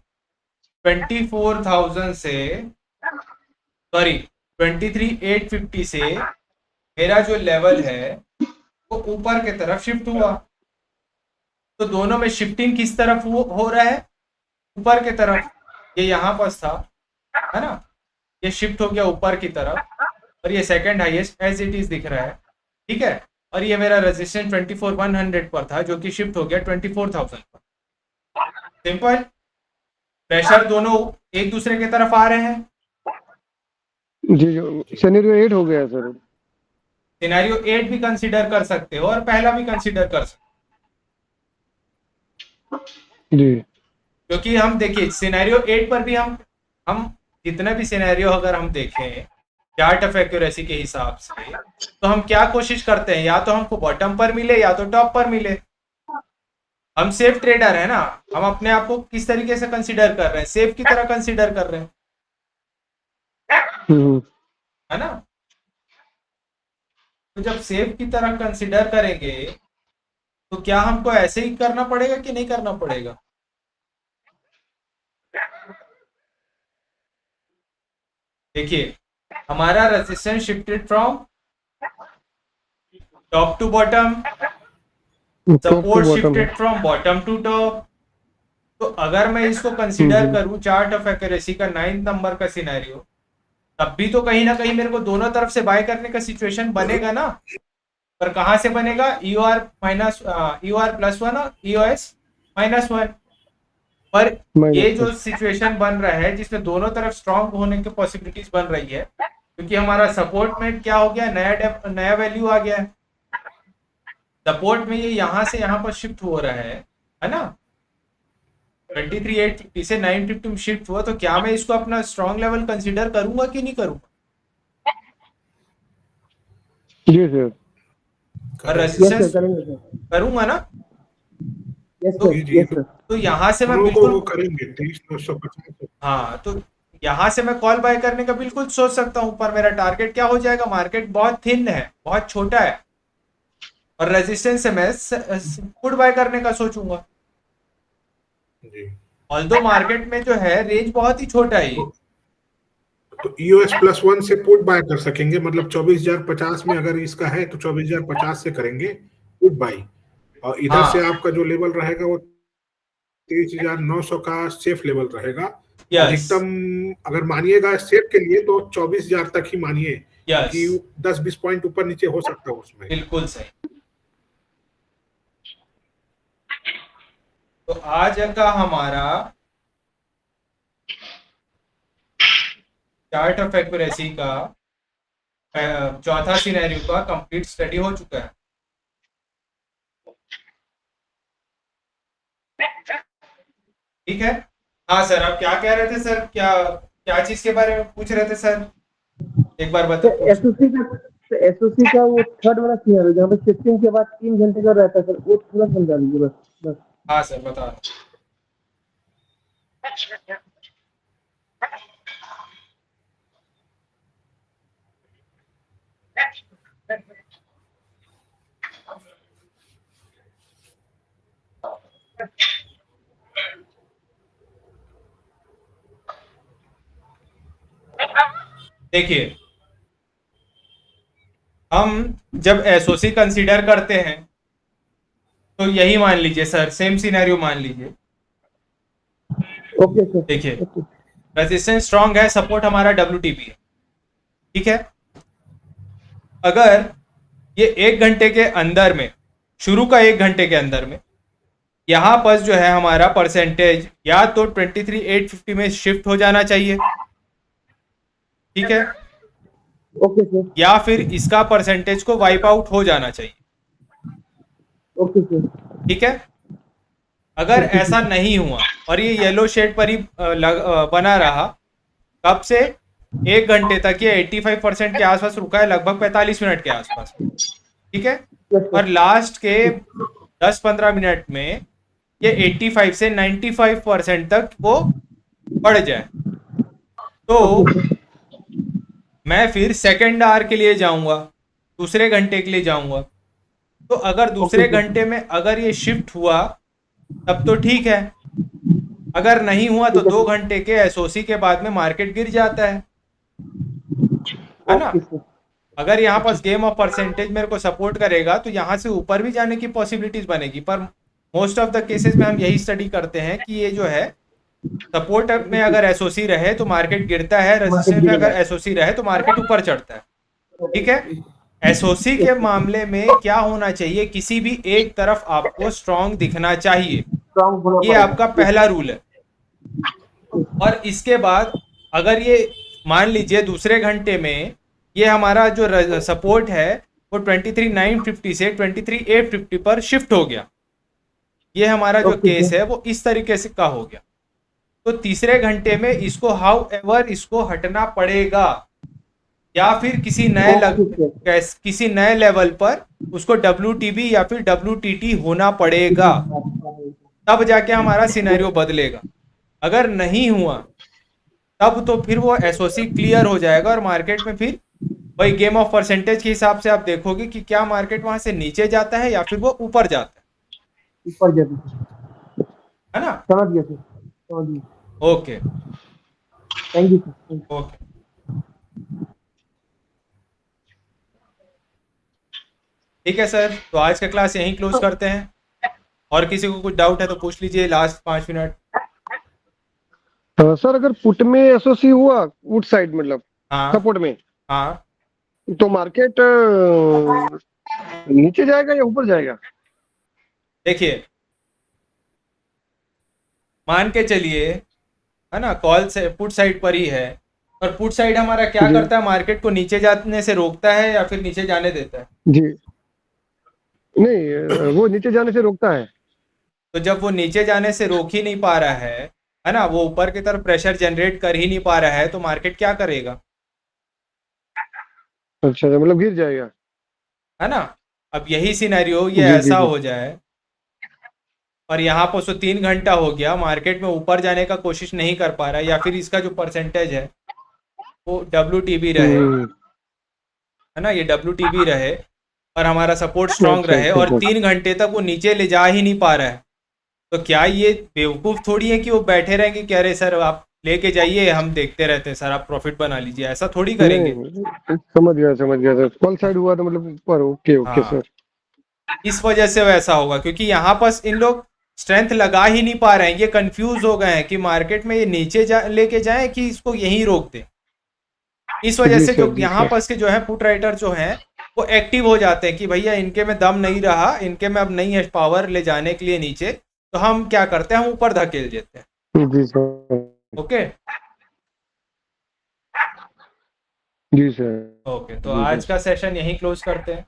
24,000 से, सॉरी 23,850 से मेरा जो लेवल है वो ऊपर की तरफ शिफ्ट हुआ। तो दोनों में शिफ्टिंग किस तरफ हो रहा है, ऊपर की तरफ। ये यहाँ पर था, है ना, ये शिफ्ट हो गया ऊपर की तरफ और ये second highest as it is दिख रहा है, ठीक है। और ये मेरा रेजिस्टेंस 24,100 पर था जो कि शिफ्ट हो गया 24,000 पर। सिंपल, प्रेशर दोनों एक दूसरे की तरफ आ रहे हैं। जी। सिनेरियो 8 हो गया है सर। सिनेरियो 8 भी कंसीडर कर सकते हो और पहला भी कंसीडर कर सकते जी हो, क्योंकि हम देखिए सिनेरियो 8 पर भी हम जितने भी सिनेरियो अगर हम देखें चार्ट ऑफ एक्यूरेसी के हिसाब से, तो हम क्या कोशिश करते हैं, या तो हमको बॉटम पर मिले या तो टॉप पर मिले। हम सेफ ट्रेडर है ना, हम अपने आप को किस तरीके से कंसीडर कर रहे हैं, सेफ की तरह कंसीडर कर रहे हैं, है ना। तो जब सेफ की तरह कंसीडर करेंगे तो क्या हमको ऐसे ही करना पड़ेगा कि नहीं करना पड़ेगा? देखिए हमारा resistance shifted from top to bottom, support shifted from bottom to top. तो अगर मैं इसको कंसीडर करूं चार्ट ऑफ एक्यूरेसी का 9 नंबर का सिनेरियो, तब भी तो कहीं ना कहीं मेरे को दोनों तरफ से बाय करने का सिचुएशन बनेगा ना। पर कहां से बनेगा? EOR +1 और EOS -1। पर ये जो सिचुएशन बन रहा है जिसमें दोनों तरफ स्ट्रांग होने की पॉसिबिलिटीज बन रही है, क्योंकि हमारा सपोर्ट में क्या हो गया, नया वैल्यू आ गया है। सपोर्ट में ये यहाँ से यहाँ पर शिफ्ट हो रहा है ना, 23,850 से 950 में शिफ्ट हुआ। तो क्या मैं इसको अपना स्ट्रॉन्ग लेवल कंसीडर करूंगा कि नहीं करूंगा? जी सर, और रेजिस्टेंस करूंगा ना। तो यहाँ से मैं बिल्कुल करेंगे 23,950। हाँ, तो यहाँ से मैं कॉल बाय करने का बिल्कुल सोच सकता हूँ, पर मेरा टारगेट क्या हो जाएगा, मार्केट बहुत थिन है, बहुत छोटा है, और रेजिस्टेंस से मैं पुट बाय करने का सोचूंगा। ऑल्दो मार्केट में जो है रेंज बहुत ही छोटा है। तो EOS +1 से पुट बाय कर सकेंगे, मतलब 24,050 में अगर इसका है तो 24,050 से करेंगे पुट बाय, और इधर हाँ, से आपका जो लेवल रहेगा वो 23,900 का सेफ लेवल रहेगा। यस, अधिकतम अगर मानिएगा सेफ के लिए तो 24,000 तक ही मानिए, यस, कि 10-20 पॉइंट ऊपर नीचे हो सकता है उसमें। बिल्कुल सही। तो आज का हमारा चार्ट ऑफ एक्यूरेसी का चौथा सिनेरियो का कंप्लीट स्टडी हो चुका है। ठीक है। हाँ सर, आप क्या कह रहे थे सर, क्या क्या चीज के बारे में पूछ रहे थे सर, एक बार बताओ। एसओसी का वो थर्ड वाला सिनेरियो जहाँ पे शिफ्टिंग के बाद 3 घंटे का रहता है सर, वो थोड़ा समझा दीजिए बस। हाँ सर, बता रहा हूं। देखिए हम जब एसओसी कंसीडर करते हैं तो यही मान लीजिए सर, सेम सिनेरियो मान लीजिए। ओके सर, देखिए रेजिस्टेंस स्ट्रांग है, सपोर्ट हमारा WTP है, ठीक है। अगर ये 1 घंटे के अंदर में, शुरू का 1 घंटे के अंदर में यहाँ पर जो है हमारा परसेंटेज या तो 23,850 में शिफ्ट हो जाना चाहिए, ठीक है, ओके सर, या फिर इसका परसेंटेज को वाइप आउट हो जाना चाहिए, ओके सर, ठीक है। अगर ऐसा नहीं हुआ और ये येलो शेड पर ही बना रहा, कब से 1 घंटे तक ये 85% के आसपास रुका है, लगभग 45 मिनट के आसपास, ठीक है। और लास्ट के 10-15 मिनट में ये 85 से 95% तक वो बढ़ जाए, तो मैं फिर सेकेंड आवर के लिए जाऊंगा, दूसरे घंटे के लिए जाऊंगा। तो अगर दूसरे घंटे में अगर ये शिफ्ट हुआ तब तो ठीक है, अगर नहीं हुआ तो 2 घंटे के एसओसी के बाद में मार्केट गिर जाता है ना। अगर यहाँ पर गेम ऑफ परसेंटेज मेरे को सपोर्ट करेगा तो यहाँ से ऊपर भी जाने की पॉसिबिलिटीज बनेगी, पर मोस्ट ऑफ द केसेस में हम यही स्टडी करते हैं कि ये जो है सपोर्ट में अगर एसओसी रहे तो मार्केट गिरता है, रेजिस्टेंस में अगर एसओसी रहे तो मार्केट ऊपर चढ़ता है, ठीक है। एसओसी के मामले में क्या होना चाहिए, किसी भी एक तरफ आपको स्ट्रॉन्ग दिखना चाहिए, ये आपका पहला रूल है। और इसके बाद अगर ये मान लीजिए दूसरे घंटे में ये हमारा जो सपोर्ट है वो 23,950 से 23,850 पर शिफ्ट हो गया। ये हमारा जो Okay, केस है वो इस तरीके से का हो गया। तो तीसरे घंटे में इसको हाउ एवर इसको हटना पड़ेगा, या फिर किसी नए लेवल पर उसको WTB या फिर WTT होना पड़ेगा, तब जाके हमारा सिनेरियो बदलेगा। अगर नहीं हुआ तब तो फिर वो एसओसी क्लियर हो जाएगा और मार्केट में फिर वही गेम ऑफ परसेंटेज के हिसाब से आप देखोगे कि क्या मार्केट वहां से नीचे जाता है या फिर वो ऊपर जाता ऊपर जाती है ना। समझ गया सर, समझ गया। Okay thank you sir. Okay ठीक है सर, तो आज का क्लास यहीं क्लोज करते हैं। और किसी को कुछ डाउट है तो पूछ लीजिए, लास्ट 5 मिनट। सर अगर पुट में एसओसी हुआ वुड साइड मतलब हाँ सपोर्ट में, हाँ, तो मार्केट नीचे जाएगा या ऊपर जाएगा? देखिए मान के चलिए, है ना, कॉल से पुट साइड पर ही है, और पुट साइड हमारा क्या जी। करता है, मार्केट को नीचे जाने से रोकता है या फिर नीचे जाने देता है। जी नहीं, वो नीचे जाने से रोकता है। तो जब वो नीचे जाने से रोक ही नहीं पा रहा है ना, वो ऊपर की तरफ प्रेशर जनरेट कर ही नहीं पा रहा है, तो मार्केट क्या करेगा, अच्छा मतलब गिर जाएगा। है ना। अब यही सिनेरियो ये जी, जी, ऐसा जी। हो जाए और यहाँ पर 3 घंटा हो गया, मार्केट में ऊपर जाने का कोशिश नहीं कर पा रहा है, या फिर इसका जो परसेंटेज है वो WTB रहे, है ना, ये WTB रहे और हमारा सपोर्ट स्ट्रांग अच्छा, रहे अच्छा, और अच्छा। 3 घंटे तक वो नीचे ले जा ही नहीं पा रहा है, तो क्या ये बेवकूफ़ थोड़ी है कि वो बैठे रहेंगे कि अरे सर आप लेके जाइए, हम देखते रहते हैं सर, आप प्रॉफिट बना लीजिए, ऐसा थोड़ी करेंगे। नहीं, समझ गया सर। कॉल साइड हुआ तो मतलब ऊपर। ओके ओके हाँ, सर। इस वजह से वैसा होगा, क्योंकि यहाँ पर इन लोग स्ट्रेंथ लगा ही नहीं पा रहे हैं, ये कंफ्यूज हो गए हैं कि मार्केट में ये नीचे लेके जाएं कि इसको यहीं रोक दें। इस वजह जी से सर, जो जी यहाँ सर। पर के जो है पुट राइटर जो हैं वो एक्टिव हो जाते हैं कि भैया इनके में दम नहीं रहा, इनके में अब नहीं है पावर ले जाने के लिए नीचे, तो हम क्या करते हैं, हम ऊपर धकेल देते हैं। जी सर। ओके जी सर। ओके, तो जी आज सर। का सेशन यहीं क्लोज करते हैं।